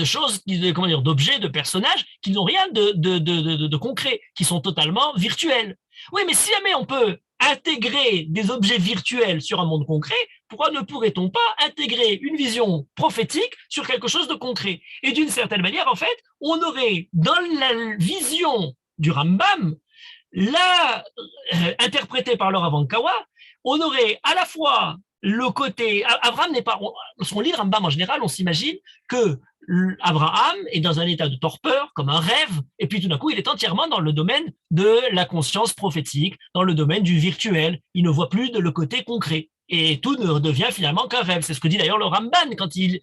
choses, d'objets, de personnages qui n'ont rien de concret, qui sont totalement virtuels. Oui, mais si jamais on peut intégrer des objets virtuels sur un monde concret, pourquoi ne pourrait-on pas intégrer une vision prophétique sur quelque chose de concret? Et d'une certaine manière, en fait, on aurait dans la vision du Rambam, interprétée par le Rav Ankawa, on aurait à la fois le côté, Abraham n'est pas, lorsqu'on lit le Rambam en général, on s'imagine que Abraham est dans un état de torpeur, comme un rêve, et puis tout d'un coup, il est entièrement dans le domaine de la conscience prophétique, dans le domaine du virtuel. Il ne voit plus le côté concret. Et tout ne devient finalement qu'un rêve. C'est ce que dit d'ailleurs le Ramban quand il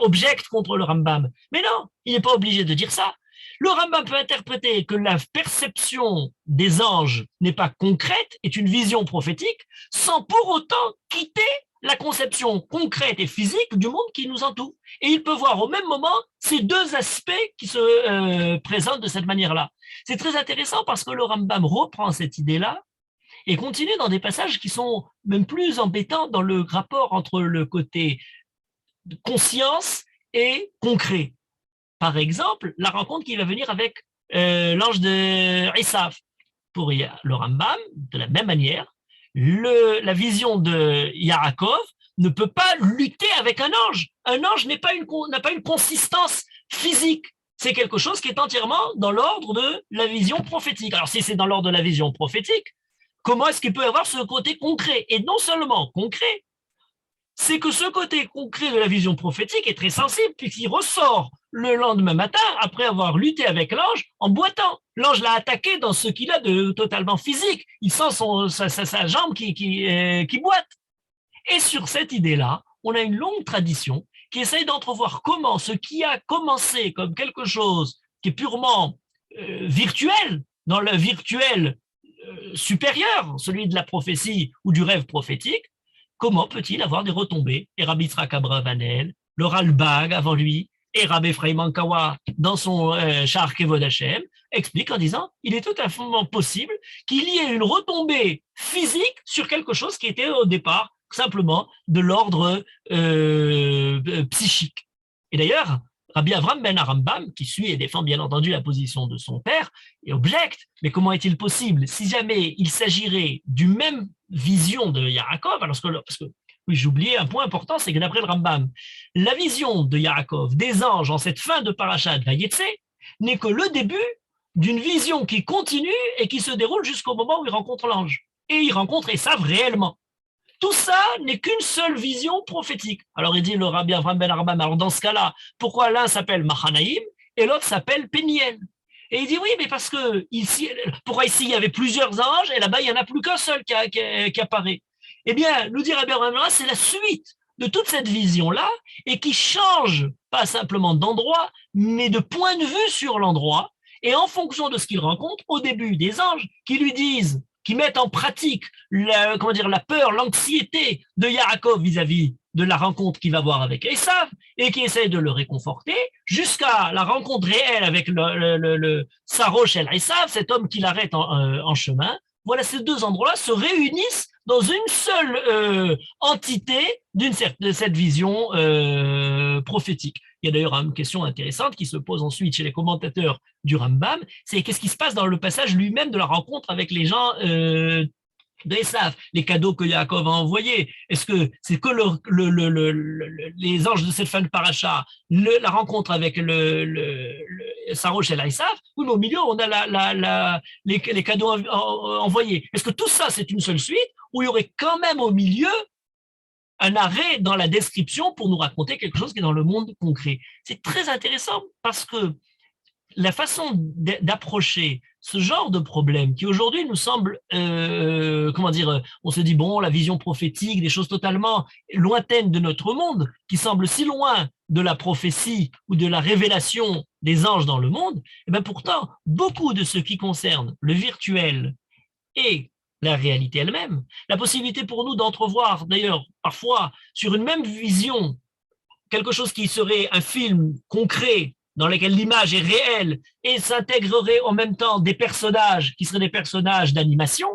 objecte contre le Rambam. Mais non, il n'est pas obligé de dire ça. Le Rambam peut interpréter que la perception des anges n'est pas concrète, est une vision prophétique, sans pour autant quitter la conception concrète et physique du monde qui nous entoure. Et il peut voir au même moment ces deux aspects qui se présentent de cette manière-là. C'est très intéressant parce que le Rambam reprend cette idée-là et continue dans des passages qui sont même plus embêtants dans le rapport entre le côté conscience et concret. Par exemple, la rencontre qui va venir avec l'ange de Esav. Pour le Rambam, de la même manière, la vision de Yaakov ne peut pas lutter avec un ange. Un ange n'a pas une consistance physique. C'est quelque chose qui est entièrement dans l'ordre de la vision prophétique. Alors si c'est dans l'ordre de la vision prophétique, comment est-ce qu'il peut y avoir ce côté concret? Et non seulement concret, c'est que ce côté concret de la vision prophétique est très sensible puisqu'il ressort le lendemain matin après avoir lutté avec l'ange en boitant. L'ange l'a attaqué dans ce qu'il a de totalement physique. Il sent sa jambe qui boite. Et sur cette idée-là, on a une longue tradition qui essaye d'entrevoir comment ce qui a commencé comme quelque chose qui est purement virtuel, dans le virtuel supérieur, celui de la prophétie ou du rêve prophétique, comment peut-il avoir des retombées? Et Rabbi Yitzhak Abravanel, le Ralbag avant lui, et Rabbi Ephraim Ankawa dans son Sha'ar Kevod Hashem, explique en disant il est tout à fait possible qu'il y ait une retombée physique sur quelque chose qui était au départ simplement de l'ordre psychique. Et d'ailleurs, Rabbi Avram ben Arambam, qui suit et défend bien entendu la position de son père, et objecte, mais comment est-il possible, si jamais il s'agirait du même vision de Yaakov, parce que oui, j'oubliais un point important, c'est que d'après le Rambam, la vision de Yaakov, des anges en cette fin de parashat Vayetse, n'est que le début d'une vision qui continue et qui se déroule jusqu'au moment où il rencontre l'ange. Et il rencontre Esav réellement. Tout ça n'est qu'une seule vision prophétique. Alors il dit le Rabbi Avram ben Arambam, alors dans ce cas-là, pourquoi l'un s'appelle Mahanaïm et l'autre s'appelle Péniel? Et il dit oui, mais parce que ici, pourquoi ici il y avait plusieurs anges et là-bas il n'y en a plus qu'un seul qui apparaît? Eh bien, nous dit Rabbi Avram ben Arambam, c'est la suite de toute cette vision-là et qui change pas simplement d'endroit, mais de point de vue sur l'endroit. Et en fonction de ce qu'il rencontre, au début, des anges qui lui disent, qui mettent en pratique la peur, l'anxiété de Yaakov vis-à-vis de la rencontre qu'il va avoir avec Esav et qui essayent de le réconforter jusqu'à la rencontre réelle avec le Sarosh el Esav, cet homme qui l'arrête en chemin. Voilà, ces deux endroits-là se réunissent dans une seule entité de cette vision prophétique. Il y a d'ailleurs une question intéressante qui se pose ensuite chez les commentateurs du Rambam, c'est qu'est-ce qui se passe dans le passage lui-même de la rencontre avec les gens d'Esav, les cadeaux que Yaakov a envoyés. Est-ce que c'est que les anges de cette fin de paracha, la rencontre avec le Sarosh el Esav, ou au milieu on a les cadeaux envoyés? Est-ce que tout ça c'est une seule suite, ou il y aurait quand même au milieu un arrêt dans la description pour nous raconter quelque chose qui est dans le monde concret? C'est très intéressant parce que la façon d'approcher ce genre de problème qui aujourd'hui nous semble, on se dit bon, la vision prophétique, des choses totalement lointaines de notre monde, qui semblent si loin de la prophétie ou de la révélation des anges dans le monde, et bien pourtant, beaucoup de ce qui concerne le virtuel et la réalité elle-même, la possibilité pour nous d'entrevoir, d'ailleurs, parfois, sur une même vision, quelque chose qui serait un film concret, dans lequel l'image est réelle et s'intégrerait en même temps des personnages qui seraient des personnages d'animation,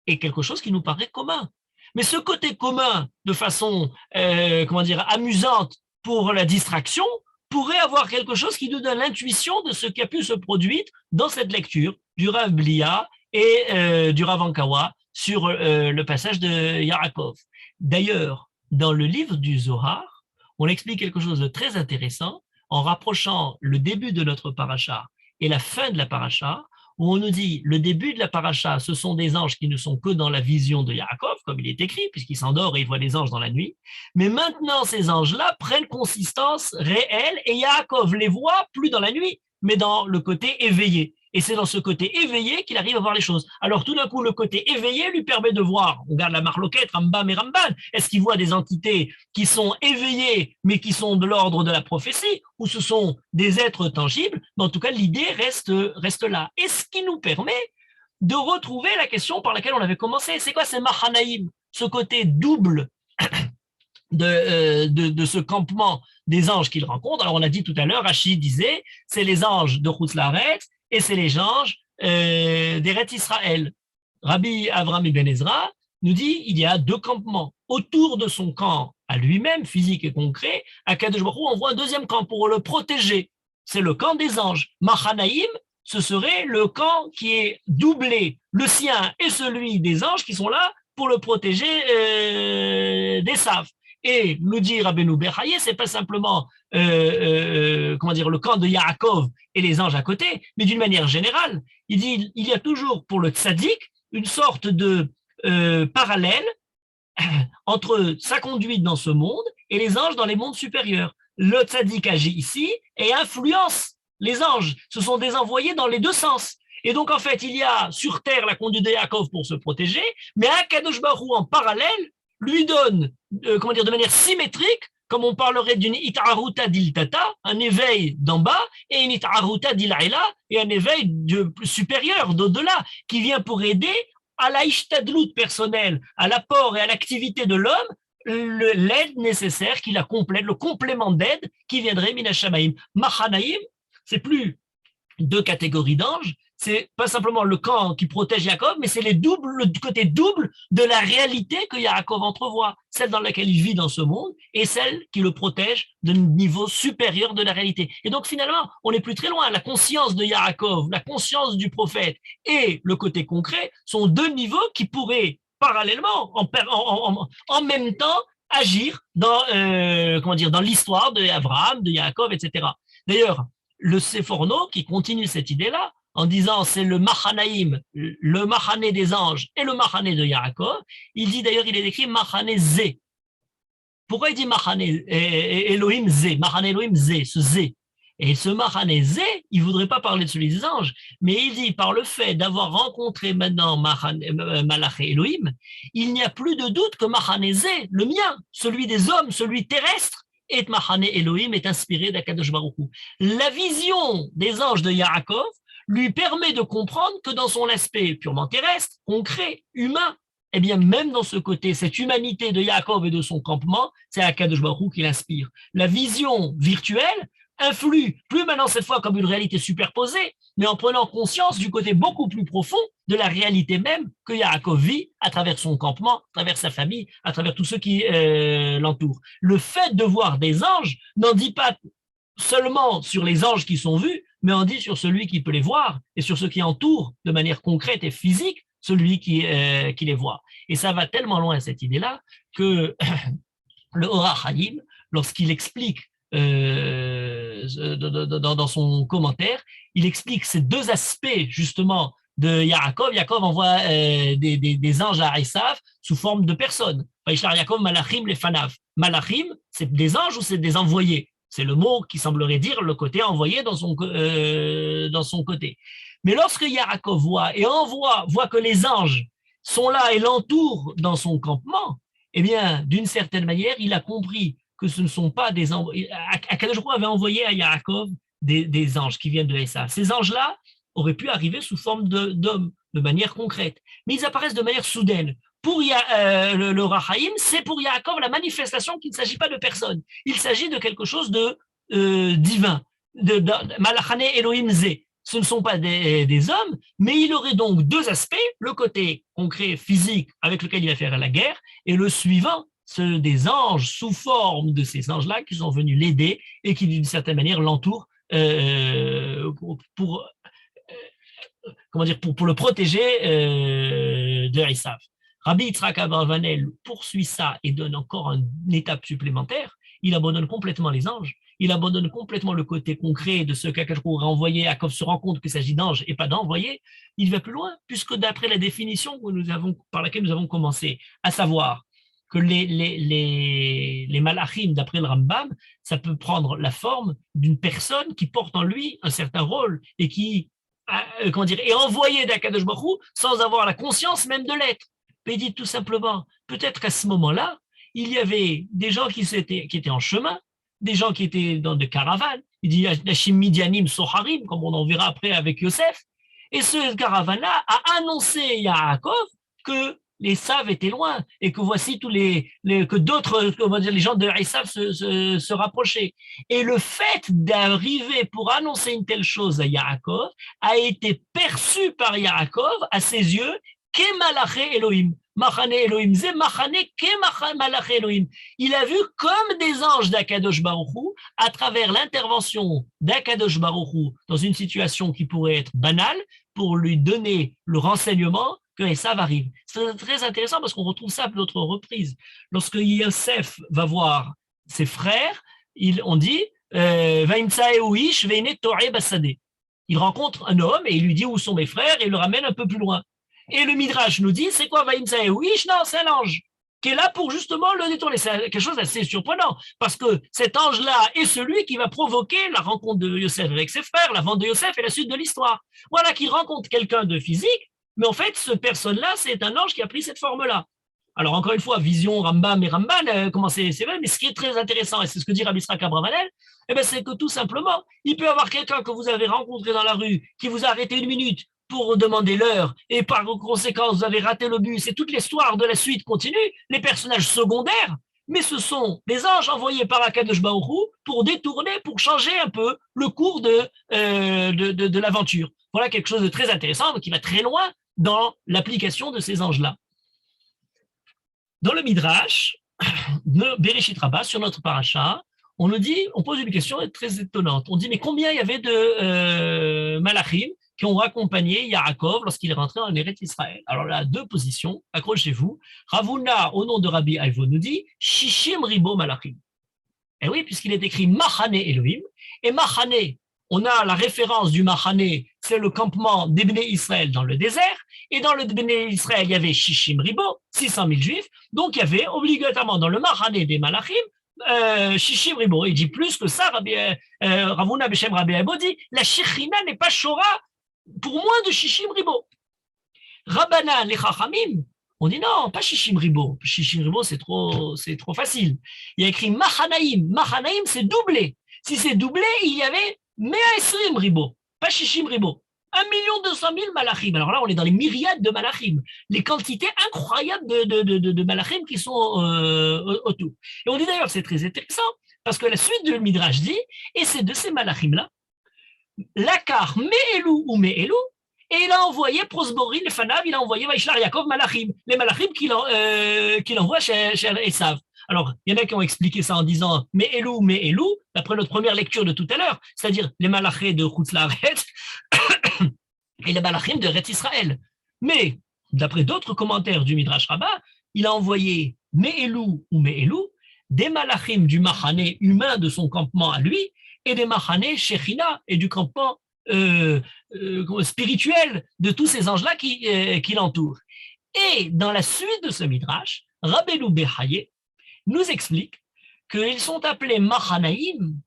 est quelque chose qui nous paraît commun. Mais ce côté commun, de façon, amusante pour la distraction, pourrait avoir quelque chose qui nous donne l'intuition de ce qui a pu se produire dans cette lecture du Rav Blia et du Rav Ankawa sur le passage de Yaakov. D'ailleurs, dans le livre du Zohar, on explique quelque chose de très intéressant en rapprochant le début de notre paracha et la fin de la paracha, où on nous dit le début de la paracha, ce sont des anges qui ne sont que dans la vision de Yaakov, comme il est écrit, puisqu'il s'endort et il voit des anges dans la nuit. Mais maintenant, ces anges-là prennent consistance réelle et Yaakov les voit plus dans la nuit, mais dans le côté éveillé. Et c'est dans ce côté éveillé qu'il arrive à voir les choses. Alors tout d'un coup, le côté éveillé lui permet de voir, on regarde la marloquette, Rambam et Ramban, est-ce qu'il voit des entités qui sont éveillées, mais qui sont de l'ordre de la prophétie, ou ce sont des êtres tangibles? Mais en tout cas, l'idée reste là. Et ce qui nous permet de retrouver la question par laquelle on avait commencé. C'est quoi ces Mahanaïm, ce côté double de ce campement des anges qu'il rencontre? Alors on a dit tout à l'heure, Rachid disait, c'est les anges de Chutz La'aretz, et c'est les anges d'Eretz Israël. Rabbi Avram Ibn Ezra nous dit il y a deux campements. Autour de son camp à lui-même, physique et concret, à Kadosh Baruch Hu, on voit un deuxième camp pour le protéger. C'est le camp des anges. Mahanaïm, ce serait le camp qui est doublé, le sien et celui des anges qui sont là pour le protéger d'Esav. Et nous dit Rabbeinu Bechaye, c'est pas simplement le camp de Yaakov et les anges à côté, mais d'une manière générale, il dit il y a toujours pour le tzaddik une sorte de parallèle entre sa conduite dans ce monde et les anges dans les mondes supérieurs. Le tzaddik agit ici et influence les anges. Ce sont des envoyés dans les deux sens. Et donc, en fait, il y a sur terre la conduite de Yaakov pour se protéger, mais Akadosh Baruch Hu, en parallèle, lui donne, de manière symétrique, comme on parlerait d'une it'aruta d'iltata, un éveil d'en bas, et une it'aruta d'il'aila, et un éveil supérieur, d'au-delà, qui vient pour aider à la ishtadlut personnelle, à l'apport et à l'activité de l'homme, l'aide nécessaire qui la complète, le complément d'aide qui viendrait minashamaim. Machanaim, c'est plus deux catégories d'anges, c'est pas simplement le camp qui protège Yaakov, mais c'est le côté double de la réalité que Yaakov entrevoit, celle dans laquelle il vit dans ce monde et celle qui le protège d'un niveau supérieur de la réalité. Et donc finalement, on n'est plus très loin. La conscience de Yaakov, la conscience du prophète et le côté concret sont deux niveaux qui pourraient parallèlement, en même temps, agir dans, dans l'histoire d'Abraham, de Yaakov, etc. D'ailleurs, le Seforno qui continue cette idée-là, en disant c'est le Machanaïm, le Machané des anges et le Machané de Yaakov, il dit d'ailleurs, il est écrit Machané Zé. Pourquoi il dit Machané Elohim Zé, Machané Elohim Zé, ce Zé? Et ce Machané Zé, il ne voudrait pas parler de celui des anges, mais il dit par le fait d'avoir rencontré maintenant Malaché Elohim, il n'y a plus de doute que Machané Zé, le mien, celui des hommes, celui terrestre, et Machané Elohim est inspiré d'Akadosh Baruch Hu. La vision des anges de Yaakov lui permet de comprendre que dans son aspect purement terrestre, concret, humain, eh bien, même dans ce côté, cette humanité de Yaakov et de son campement, c'est Akadosh Baruch Hu qui l'inspire. La vision virtuelle influe, plus maintenant cette fois comme une réalité superposée, mais en prenant conscience du côté beaucoup plus profond de la réalité même que Yaakov vit à travers son campement, à travers sa famille, à travers tous ceux qui l'entourent. Le fait de voir des anges n'en dit pas seulement sur les anges qui sont vus, mais on dit sur celui qui peut les voir et sur ceux qui entourent de manière concrète et physique celui qui les voit. Et ça va tellement loin, cette idée-là, que le Or HaChaim, lorsqu'il explique dans son commentaire, il explique ces deux aspects justement de Yaakov. Yaakov envoie des anges à Esav sous forme de personnes. Yaakov Malachim les Fanav. Malachim, c'est des anges ou c'est des envoyés? C'est le mot qui semblerait dire le côté envoyé dans son côté. Mais lorsque Yaakov voit que les anges sont là et l'entourent dans son campement, eh bien, d'une certaine manière, il a compris que ce ne sont pas des envoyés. Akadosh Baruch Hu avait envoyé à Yaakov des anges qui viennent de Esav. Ces anges-là auraient pu arriver sous forme d'hommes, de manière concrète, mais ils apparaissent de manière soudaine. Pour le Rachaïm, c'est pour Yaakov la manifestation qu'il ne s'agit pas de personne. Il s'agit de quelque chose de divin, de Malachané Elohim Zé. Ce ne sont pas des hommes, mais il aurait donc deux aspects, le côté concret, physique, avec lequel il va faire la guerre, et le suivant, ceux des anges sous forme de ces anges-là qui sont venus l'aider et qui, d'une certaine manière, l'entourent pour le protéger de Esav. Rabbi Yitzhak Abravanel poursuit ça et donne encore une étape supplémentaire. Il abandonne complètement les anges. Il abandonne complètement le côté concret de ce qu'Akadosh Baruch Hu a envoyé. Yaakov se rend compte qu'il s'agit d'anges et pas d'envoyés. Il va plus loin, puisque d'après la définition par laquelle nous avons commencé, à savoir que les malachim, d'après le Rambam, ça peut prendre la forme d'une personne qui porte en lui un certain rôle et qui est envoyé d'Akadosh Baruch Hu sans avoir la conscience même de l'être. Mais il dit tout simplement, peut-être qu'à ce moment-là, il y avait des gens qui étaient en chemin, des gens qui étaient dans des caravanes. Il dit Nashim Midianim Soharim, comme on en verra après avec Yosef. Et ce caravane-là a annoncé à Yaakov que les Esav étaient loin et que voici que d'autres, les gens de Esav se rapprochaient. Et le fait d'arriver pour annoncer une telle chose à Yaakov a été perçu par Yaakov à ses yeux Kemalaché Elohim. Machané Elohim, Zé Machané Kemalaché Elohim. Il a vu comme des anges d'Akadosh Baruch Hu à travers l'intervention d'Akadosh Baruch Hu dans une situation qui pourrait être banale pour lui donner le renseignement que Esav arrive. C'est très intéressant parce qu'on retrouve ça à d'autres reprises. Lorsque Yosef va voir ses frères, on dit il rencontre un homme et il lui dit où sont mes frères et il le ramène un peu plus loin. Et le Midrash nous dit, c'est quoi Vaïmsae Wish? Non, c'est un ange. qui est là pour justement le détourner. C'est quelque chose d'assez surprenant, parce que cet ange-là est celui qui va provoquer la rencontre de Yosef avec ses frères, la vente de Yosef et la suite de l'histoire. Voilà, qui rencontre quelqu'un de physique, mais en fait, ce personne-là, c'est un ange qui a pris cette forme-là. Alors, encore une fois, vision Rambam et Ramban, comment c'est vrai, mais ce qui est très intéressant, et c'est ce que dit Rabbi Yitzhak Abravanel, eh ben, c'est que tout simplement, il peut y avoir quelqu'un que vous avez rencontré dans la rue, qui vous a arrêté une minute pour demander l'heure, et par conséquent, vous avez raté le bus, et toute l'histoire de la suite continue, les personnages secondaires, mais ce sont des anges envoyés par Akadosh Baruch Hu pour détourner, pour changer un peu le cours de l'aventure. Voilà quelque chose de très intéressant, qui va très loin dans l'application de ces anges-là. Dans le Midrash, de Bereshit Rabbah, sur notre paracha, on nous dit, on pose une question très étonnante. On dit, mais combien il y avait de malachim qui ont accompagné Yaakov lorsqu'il est rentré en Eretz Israël? Alors là, deux positions, accrochez-vous. Ravuna, au nom de Rabbi Aivo, nous dit, Shishim Ribo Malachim. Et oui, puisqu'il est écrit Machane Elohim, et Machane, on a la référence du Machane, c'est le campement des Bnei Israël dans le désert, et dans le Bnei Israël, il y avait Shishim Ribo, 600 000 juifs, donc il y avait obligatoirement dans le Machane des Malachim, Shishim Ribo. Il dit plus que ça, Ravuna Beshem Rabbi Aibo dit, la Shechina n'est pas Shora pour moins de Shishim Ribo. Rabbanan, les Chachamim, on dit non, pas Shishim Ribo. Shishim Ribo, c'est trop facile. Il y a écrit Machanaim. Machanaim, c'est doublé. Si c'est doublé, il y avait Me'esrim Ribo, pas Shishim Ribo. 1 200 000 malachim. Alors là, on est dans les myriades de malachim, les quantités incroyables de malachim qui sont autour. Et on dit d'ailleurs, c'est très intéressant, parce que la suite de Midrash dit, et c'est de ces malachim-là, Lakar Me'elu ou Me'elu, et il a envoyé Prosbori, les Fanav, il a envoyé Vaishlar Yaakov Malachim, les Malachim qu'il envoie chez Esav. Alors, il y en a qui ont expliqué ça en disant Me'elu, d'après notre première lecture de tout à l'heure, c'est-à-dire les Malachim de Chutz La'aretz et les Malachim de Eretz Israël. Mais, d'après d'autres commentaires du Midrash Rabbah, il a envoyé Me'elu ou Me'elu, des Malachim du Machane humain de son campement à lui, et des Machane Shechina et du campement spirituel de tous ces anges-là qui l'entourent. Et dans la suite de ce Midrash, Rabbeinu Bechaye nous explique qu'ils sont appelés Machanaïm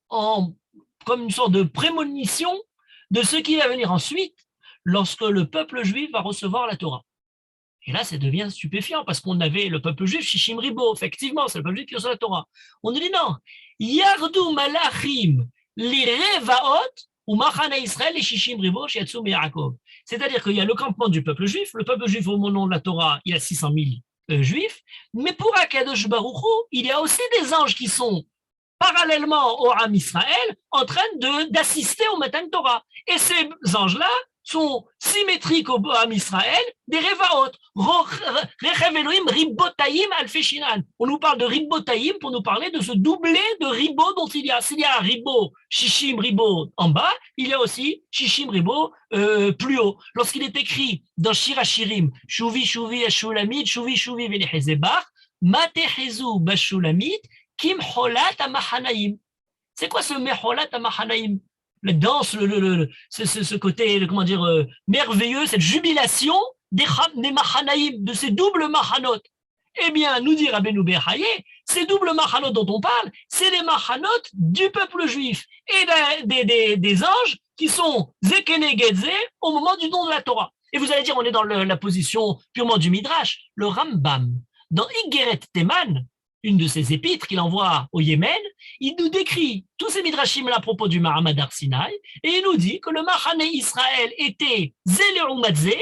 comme une sorte de prémonition de ce qui va venir ensuite lorsque le peuple juif va recevoir la Torah. Et là, ça devient stupéfiant parce qu'on avait le peuple juif, Shishim Ribo, effectivement, c'est le peuple juif qui reçoit la Torah. On nous dit non, Yardu Malachim, les Revaot, ou Machane Israël et Shishim Ribo, Shiatsu Yaakov. C'est-à-dire qu'il y a le campement du peuple juif, le peuple juif au nom de la Torah, il y a 600 000 juifs, mais pour Akadosh Baruch Hu, il y a aussi des anges qui sont parallèlement au Ham Israël en train d'assister au Matan Torah. Et ces anges-là sont symétriques au Ham Israël des Revaot. Rechev Elohim Ribotaïm Alfeshinan. On nous parle de Ribotaïm pour nous parler de ce doublé de Ribo dont il y a. S'il y a un Ribo, Shishim Ribo en bas, il y a aussi Shishim Ribo plus haut. Lorsqu'il est écrit dans Shir HaShirim, Shuvi Shuvi Ashulamit, Shuvi Shuvi Velechezebach, Matechezu Bashulamit, Kim Holat Amachanaim. C'est quoi ce Meholat Amachanaim? La danse, ce côté, comment dire, merveilleux, cette jubilation des Machanaïm, de ces doubles Machanot. Eh bien, nous dit Rabbeinu Bechaye, ces doubles Machanot dont on parle, c'est les Machanot du peuple juif et des anges qui sont Zekene Gedze au moment du don de la Torah. Et vous allez dire, on est dans la position purement du Midrash. Le Rambam, dans Igeret Teman, une de ses épîtres qu'il envoie au Yémen, il nous décrit tous ces midrashim à propos du Mahamad Arsinaï, et il nous dit que le Machane Israël était Zéléoumadze,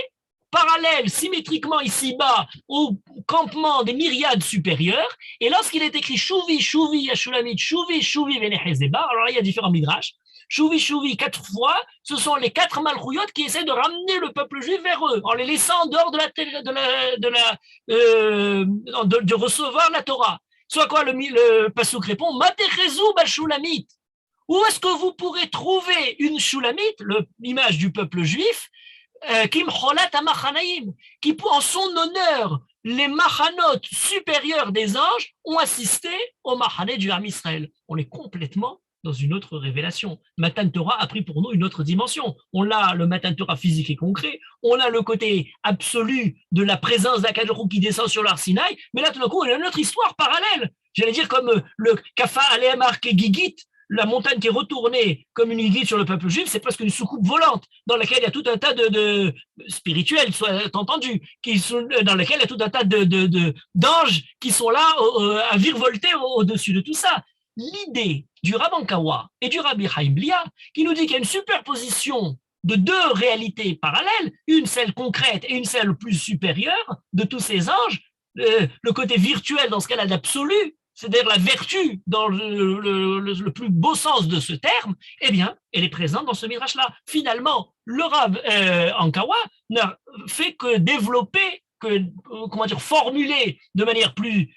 parallèle symétriquement ici-bas au campement des myriades supérieures, et lorsqu'il est écrit Shuvi, Shuvi, Yashulamit, Shuvi, Shuvi, Venechezeba, alors là il y a différents midrash, Shuvi, Shuvi, 4 fois, ce sont les 4 malchouyot qui essaient de ramener le peuple juif vers eux, en les laissant en dehors de recevoir la Torah. Soit quoi, le Passouk répond, Matechezu Bashulamit. Où est-ce que vous pourrez trouver une Shulamite, l'image du peuple juif, Kim Cholat Amachanaim, qui en son honneur, les Machanot supérieurs des anges ont assisté au Machane du Ham Israël. On est complètement dans une autre révélation. Matan Torah a pris pour nous une autre dimension. On a le Matan Torah physique et concret, on a le côté absolu de la présence d'Akadosh Baruch Hu qui descend sur l'Ar Sinaï, mais là tout d'un coup, on a une autre histoire parallèle. J'allais dire comme le Kafa Aleamar Gigit, la montagne qui est retournée comme une guide sur le peuple juif, c'est presque une soucoupe volante dans laquelle il y a tout un tas de spirituels, soit entendu, dans laquelle il y a tout un tas d'anges qui sont là à virevolter au-dessus de tout ça. L'idée du Rabban Kawa et du Rabbi Chaim Blia, qui nous dit qu'il y a une superposition de deux réalités parallèles, une celle concrète et une celle plus supérieure de tous ces anges, le côté virtuel dans ce cas-là d'absolu, c'est-à-dire la vertu dans le plus beau sens de ce terme, eh bien, elle est présente dans ce midrash-là. Finalement, le Rav Ankawa n'a fait que développer, formuler de manière plus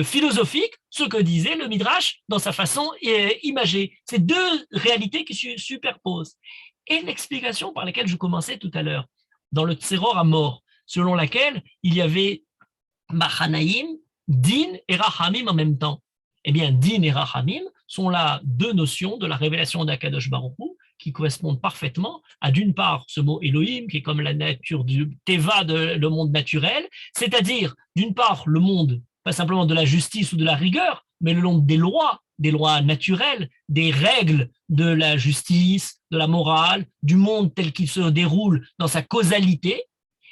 philosophique ce que disait le midrash dans sa façon imagée. C'est deux réalités qui se superposent. Et l'explication par laquelle je commençais tout à l'heure, dans le Tseror à mort, selon laquelle il y avait Machanaïm, Din et Rachamim en même temps. Eh bien, Din et Rachamim sont là deux notions de la révélation d'Akadosh Baruch Hu qui correspondent parfaitement à, d'une part, ce mot Elohim, qui est comme la nature du Teva, le monde naturel, c'est-à-dire, d'une part, le monde, pas simplement de la justice ou de la rigueur, mais le monde des lois naturelles, des règles de la justice, de la morale, du monde tel qu'il se déroule dans sa causalité.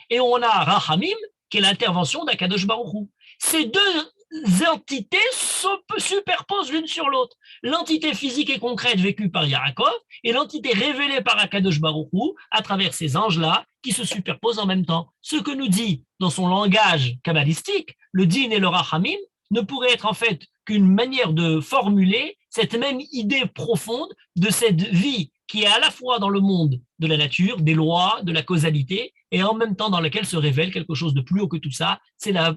Et on a Rachamim, qui est l'intervention d'Akadosh Baruch Hu. Ces deux entités se superposent l'une sur l'autre. L'entité physique et concrète vécue par Yaakov et l'entité révélée par Akadosh Baruch Hu à travers ces anges-là qui se superposent en même temps. Ce que nous dit dans son langage kabbalistique, le din et le rachamim ne pourrait être en fait qu'une manière de formuler cette même idée profonde de cette vie qui est à la fois dans le monde de la nature, des lois, de la causalité, et en même temps dans laquelle se révèle quelque chose de plus haut que tout ça, c'est la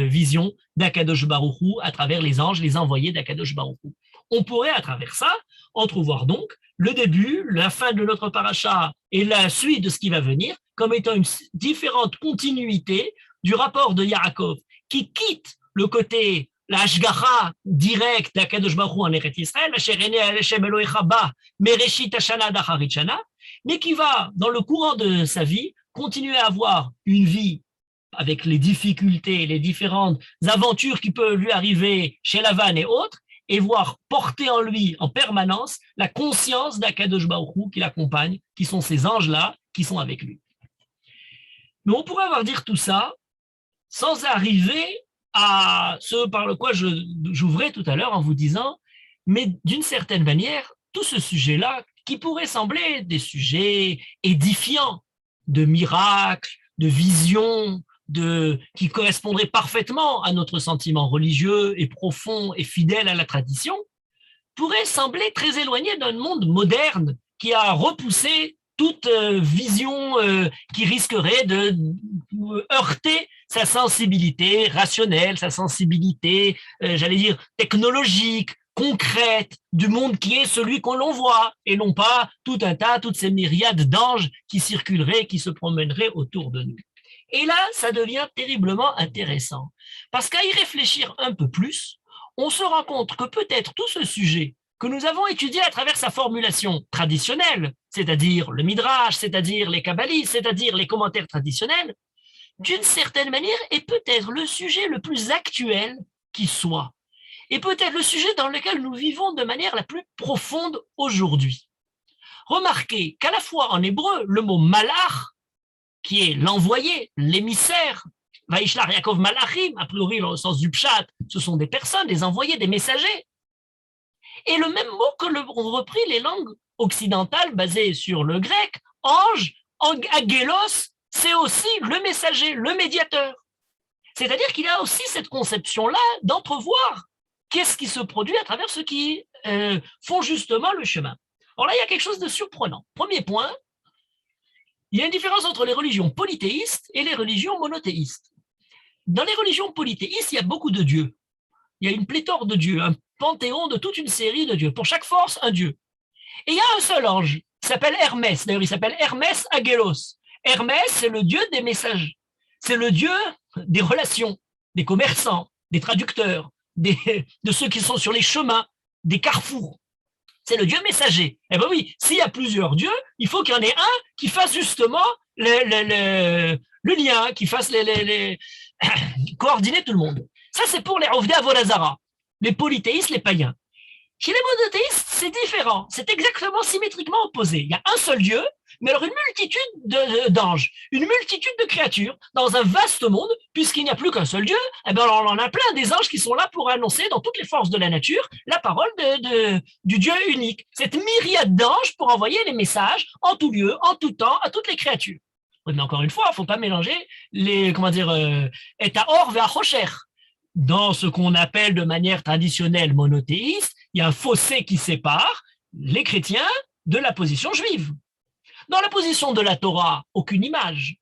vision d'Akadosh Baruch Hu à travers les anges, les envoyés d'Akadosh Baruch Hu. On pourrait à travers ça entrevoir donc le début, la fin de notre paracha et la suite de ce qui va venir comme étant une différente continuité du rapport de Yaakov qui quitte le côté la hashgacha directe d'Akadosh Baruch Hu en Eretz Israël, mais qui va, dans le courant de sa vie, continuer à avoir une vie avec les difficultés, les différentes aventures qui peuvent lui arriver chez Lavan et autres, et voir porter en lui en permanence la conscience d'Akadosh Baruch Hu qui l'accompagne, qui sont ces anges-là qui sont avec lui. Mais on pourrait avoir dire tout ça sans arriver à ce par le quoi j'ouvrais tout à l'heure en vous disant, mais d'une certaine manière, tout ce sujet-là, qui pourrait sembler des sujets édifiants, de miracles, de visions, qui correspondraient parfaitement à notre sentiment religieux et profond et fidèle à la tradition, pourrait sembler très éloigné d'un monde moderne qui a repoussé toute vision qui risquerait de heurter sa sensibilité rationnelle, sa sensibilité, j'allais dire, technologique, concrète, du monde qui est celui qu'on l'on voit, et non pas toutes ces myriades d'anges qui circuleraient, qui se promèneraient autour de nous. Et là, ça devient terriblement intéressant, parce qu'à y réfléchir un peu plus, on se rend compte que peut-être tout ce sujet que nous avons étudié à travers sa formulation traditionnelle, c'est-à-dire le Midrash, c'est-à-dire les Kabbalistes, c'est-à-dire les commentaires traditionnels, d'une certaine manière est peut-être le sujet le plus actuel qui soit, et peut-être le sujet dans lequel nous vivons de manière la plus profonde aujourd'hui. Remarquez qu'à la fois en hébreu, le mot malach, qui est l'envoyé, l'émissaire, Vaishlar Yaakov Malachim, a priori dans le sens du pshat, ce sont des personnes, des envoyés, des messagers. Et le même mot que ont repris les langues occidentales basées sur le grec, ange, agélos, c'est aussi le messager, le médiateur. C'est-à-dire qu'il y a aussi cette conception-là d'entrevoir qu'est-ce qui se produit à travers ceux qui font justement le chemin. Alors là, il y a quelque chose de surprenant. Premier point, il y a une différence entre les religions polythéistes et les religions monothéistes. Dans les religions polythéistes, il y a beaucoup de dieux. Il y a une pléthore de dieux, un panthéon de toute une série de dieux. Pour chaque force, un dieu. Et il y a un seul ange, qui s'appelle Hermès. D'ailleurs, il s'appelle Hermès Agélos. Hermès, c'est le dieu des messages. C'est le dieu des relations, des commerçants, des traducteurs, de ceux qui sont sur les chemins, des carrefours. c'est le Dieu messager. Eh bien oui, s'il y a plusieurs dieux, il faut qu'il y en ait un qui fasse justement le lien, qui fasse coordonner tout le monde. Ça, c'est pour les Ovdei Avodazara, les polythéistes, les païens. Chez les monothéistes, c'est différent. C'est exactement symétriquement opposé. Il y a un seul Dieu, mais alors une multitude d'anges, une multitude de créatures dans un vaste monde, puisqu'il n'y a plus qu'un seul Dieu, eh bien on en a plein des anges qui sont là pour annoncer dans toutes les forces de la nature la parole du Dieu unique. Cette myriade d'anges pour envoyer les messages en tout lieu, en tout temps, à toutes les créatures. Mais encore une fois, il ne faut pas mélanger les, et à or vers rocher. Dans ce qu'on appelle de manière traditionnelle monothéiste, il y a un fossé qui sépare les chrétiens de la position juive. Dans la position de la Torah, aucune image,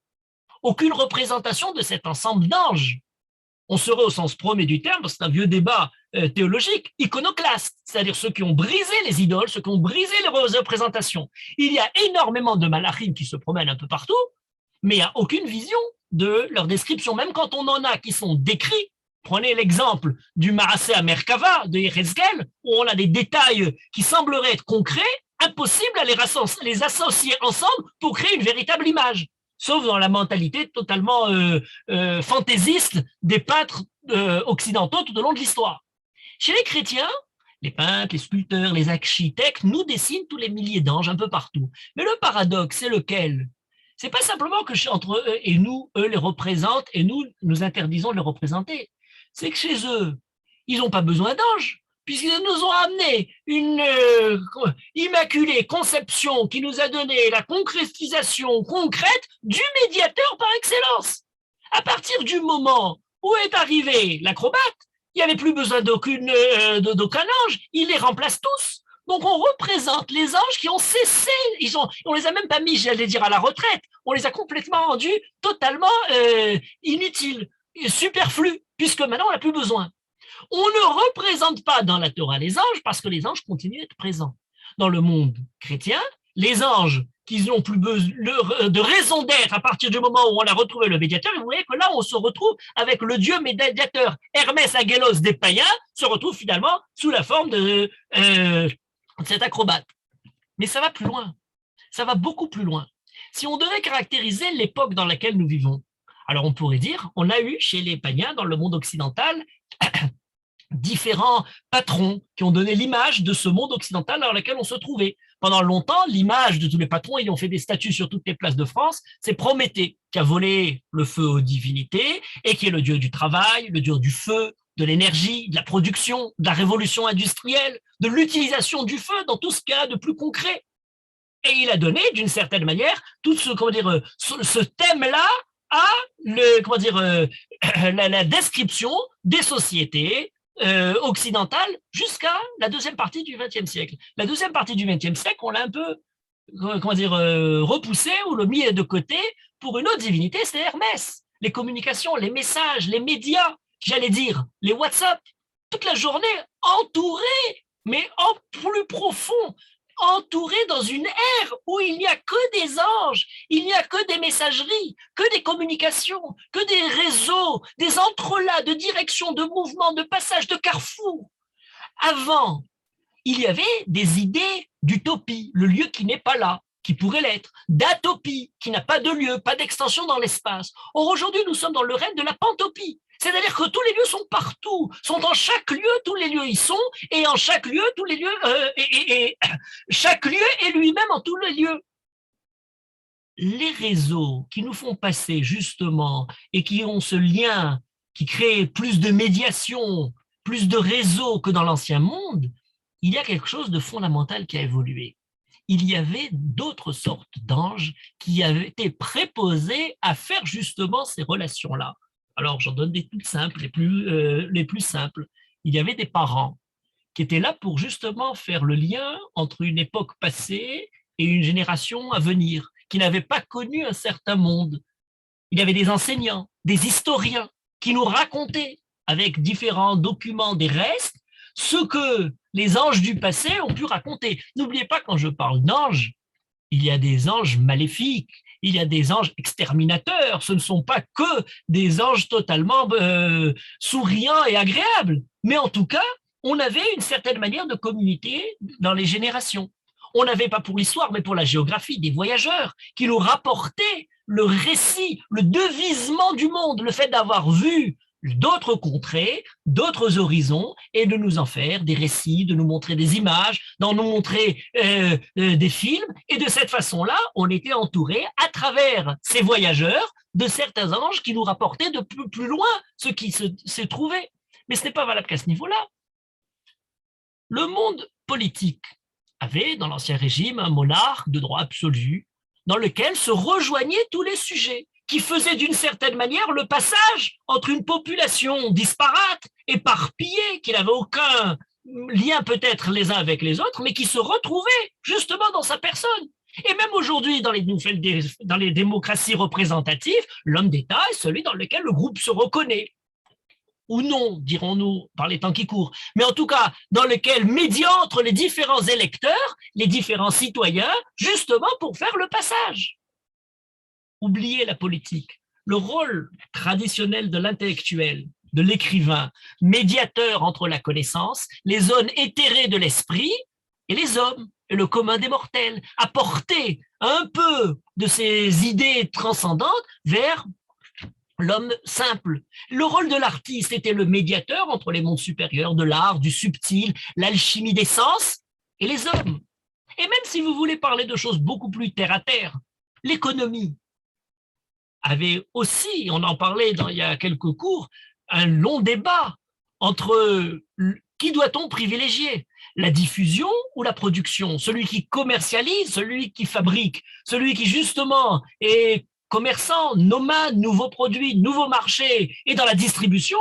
aucune représentation de cet ensemble d'anges. On serait au sens premier du terme, c'est un vieux débat théologique, iconoclaste, c'est-à-dire ceux qui ont brisé les idoles, ceux qui ont brisé les représentations. Il y a énormément de malachim qui se promènent un peu partout, mais il n'y a aucune vision de leur description, même quand on en a qui sont décrits. Prenez l'exemple du Maaseh Merkava de Yechezkel, où on a des détails qui sembleraient être concrets, impossible à les associer ensemble pour créer une véritable image, sauf dans la mentalité totalement fantaisiste des peintres occidentaux tout au long de l'histoire. Chez les chrétiens, les peintres, les sculpteurs, les architectes nous dessinent tous les milliers d'anges un peu partout. Mais le paradoxe, c'est lequel ? C'est pas simplement que entre eux et nous, eux les représentent et nous interdisons de les représenter. C'est que chez eux, ils n'ont pas besoin d'anges, puisqu'ils nous ont amené une immaculée conception qui nous a donné la concrétisation concrète du médiateur par excellence. À partir du moment où est arrivé l'acrobate, il n'y avait plus besoin d'aucun ange, il les remplace tous. Donc on représente les anges qui ont cessé, on les a même pas mis, j'allais dire, à la retraite, on les a complètement rendus totalement inutiles, superflus, puisque maintenant on n'a plus besoin. On ne représente pas dans la Torah les anges parce que les anges continuent d'être présents. Dans le monde chrétien, les anges qui n'ont plus besoin de raison d'être à partir du moment où on a retrouvé le médiateur, vous voyez que là on se retrouve avec le dieu médiateur Hermès Agélos des païens, se retrouve finalement sous la forme de cet acrobate. Mais ça va plus loin, ça va beaucoup plus loin. Si on devait caractériser l'époque dans laquelle nous vivons, alors on pourrait dire, on a eu chez les païens dans le monde occidental différents patrons qui ont donné l'image de ce monde occidental dans lequel on se trouvait. Pendant longtemps, l'image de tous les patrons ayant fait des statues sur toutes les places de France, c'est Prométhée qui a volé le feu aux divinités et qui est le dieu du travail, le dieu du feu, de l'énergie, de la production, de la révolution industrielle, de l'utilisation du feu dans tout ce qu'il y a de plus concret. Et il a donné, d'une certaine manière, tout ce thème-là à la description des sociétés occidentales jusqu'à la deuxième partie du XXe siècle. La deuxième partie du XXe siècle, on l'a un peu repoussé ou le mis de côté pour une autre divinité, c'est Hermès. Les communications, les messages, les médias, j'allais dire, les WhatsApp, toute la journée entourés, mais en plus profond, entouré dans une ère où il n'y a que des anges, il n'y a que des messageries, que des communications, que des réseaux, des entrelacs de direction, de mouvements, de passages, de carrefours. Avant, il y avait des idées d'utopie, le lieu qui n'est pas là, qui pourrait l'être, d'atopie, qui n'a pas de lieu, pas d'extension dans l'espace. Or, aujourd'hui, nous sommes dans le règne de la pantopie. C'est-à-dire que tous les lieux sont partout, sont dans chaque lieu, tous les lieux y sont, et en chaque lieu, tous les lieux, chaque lieu est lui-même en tous les lieux. Les réseaux qui nous font passer justement et qui ont ce lien, qui créent plus de médiation, plus de réseaux que dans l'ancien monde, il y a quelque chose de fondamental qui a évolué. Il y avait d'autres sortes d'anges qui avaient été préposés à faire justement ces relations-là. Alors, j'en donne des toutes simples, les plus simples. Il y avait des parents qui étaient là pour justement faire le lien entre une époque passée et une génération à venir, qui n'avait pas connu un certain monde. Il y avait des enseignants, des historiens qui nous racontaient, avec différents documents des restes, ce que les anges du passé ont pu raconter. N'oubliez pas, quand je parle d'anges, il y a des anges maléfiques, il y a des anges exterminateurs, ce ne sont pas que des anges totalement souriants et agréables. Mais en tout cas, on avait une certaine manière de communiquer dans les générations. On n'avait pas pour l'histoire, mais pour la géographie, des voyageurs qui nous rapportaient le récit, le devisement du monde, le fait d'avoir vu d'autres contrées, d'autres horizons, et de nous en faire des récits, de nous montrer des images, d'en nous montrer des films. Et de cette façon-là, on était entouré, à travers ces voyageurs, de certains anges qui nous rapportaient de plus loin ce qui se trouvait. Mais ce n'est pas valable qu'à ce niveau-là. Le monde politique avait, dans l'Ancien Régime, un monarque de droit absolu, dans lequel se rejoignaient tous les sujets, qui faisait d'une certaine manière le passage entre une population disparate, éparpillée, qui n'avait aucun lien peut-être les uns avec les autres, mais qui se retrouvait justement dans sa personne. Et même aujourd'hui, dans les démocraties représentatives, l'homme d'État est celui dans lequel le groupe se reconnaît. Ou non, dirons-nous, par les temps qui courent, mais en tout cas, dans lequel médiantrent les différents électeurs, les différents citoyens, justement pour faire le passage. Oubliez la politique. Le rôle traditionnel de l'intellectuel, de l'écrivain, médiateur entre la connaissance, les zones éthérées de l'esprit et les hommes, et le commun des mortels, apporter un peu de ces idées transcendantes vers l'homme simple. Le rôle de l'artiste était le médiateur entre les mondes supérieurs de l'art, du subtil, l'alchimie des sens et les hommes. Et même si vous voulez parler de choses beaucoup plus terre à terre, l'économie avait aussi, on en parlait il y a quelques cours, un long débat entre qui doit-on privilégier, la diffusion ou la production, celui qui commercialise, celui qui fabrique, celui qui justement est commerçant, nomade, nouveaux produits, nouveaux marchés et dans la distribution,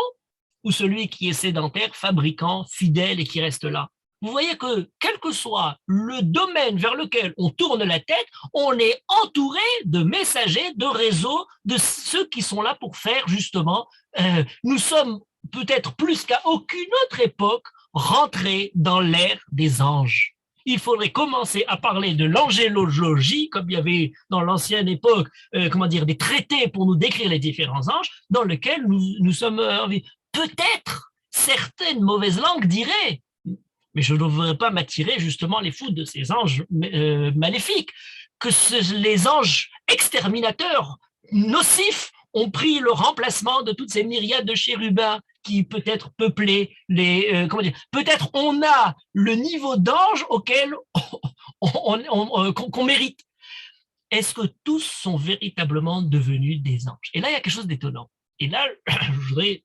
ou celui qui est sédentaire, fabricant, fidèle et qui reste là. Vous voyez que quel que soit le domaine vers lequel on tourne la tête, on est entouré de messagers, de réseaux, de ceux qui sont là pour faire justement, nous sommes peut-être plus qu'à aucune autre époque rentrés dans l'ère des anges. Il faudrait commencer à parler de l'angélologie, comme il y avait dans l'ancienne époque, des traités pour nous décrire les différents anges, dans lesquels nous sommes peut-être certaines mauvaises langues diraient, mais je ne voudrais pas m'attirer justement les foudres de ces anges maléfiques, que les anges exterminateurs, nocifs, ont pris le remplacement de toutes ces myriades de chérubins qui peut-être peuplaient peut-être on a le niveau d'ange auquel qu'on mérite. Est-ce que tous sont véritablement devenus des anges? Et là, il y a quelque chose d'étonnant. Et là, je voudrais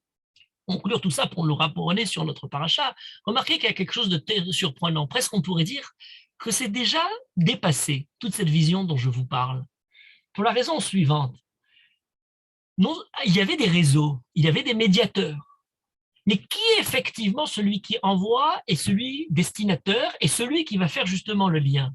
conclure tout ça pour nous rapporter sur notre paracha. Remarquez qu'il y a quelque chose de très surprenant. Presque on pourrait dire que c'est déjà dépassé, toute cette vision dont je vous parle. Pour la raison suivante. Non, il y avait des réseaux, il y avait des médiateurs. Mais qui est effectivement celui qui envoie et celui destinateur et celui qui va faire justement le lien?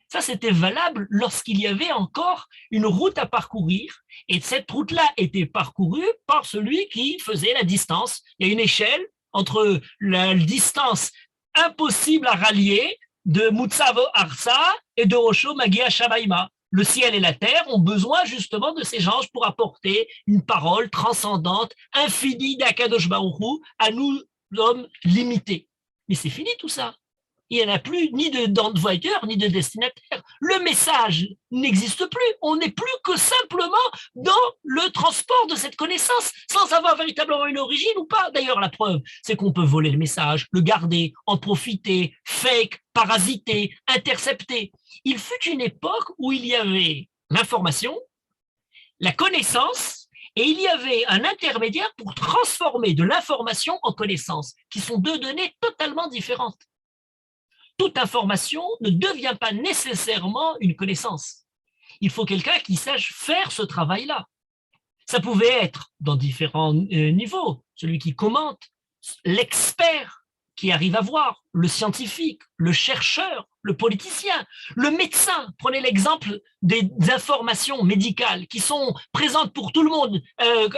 Ça, c'était valable lorsqu'il y avait encore une route à parcourir et cette route-là était parcourue par celui qui faisait la distance. Il y a une échelle entre la distance impossible à rallier de Mutsavo Arsa et de Osho Magia Shabaima. Le ciel et la terre ont besoin justement de ces anges pour apporter une parole transcendante, infinie d'Akadosh Baruch Hu à nous, hommes limités. Mais c'est fini tout ça. Il n'y en a plus ni d'envoyeur, ni de destinataire. Le message n'existe plus. On n'est plus que simplement dans le transport de cette connaissance, sans avoir véritablement une origine ou pas. D'ailleurs, la preuve, c'est qu'on peut voler le message, le garder, en profiter, fake, parasiter, intercepter. Il fut une époque où il y avait l'information, la connaissance, et il y avait un intermédiaire pour transformer de l'information en connaissance, qui sont deux données totalement différentes. Toute information ne devient pas nécessairement une connaissance. Il faut quelqu'un qui sache faire ce travail-là. Ça pouvait être dans différents niveaux, celui qui commente, l'expert qui arrive à voir, le scientifique, le chercheur, le politicien, le médecin. Prenez l'exemple des informations médicales qui sont présentes pour tout le monde,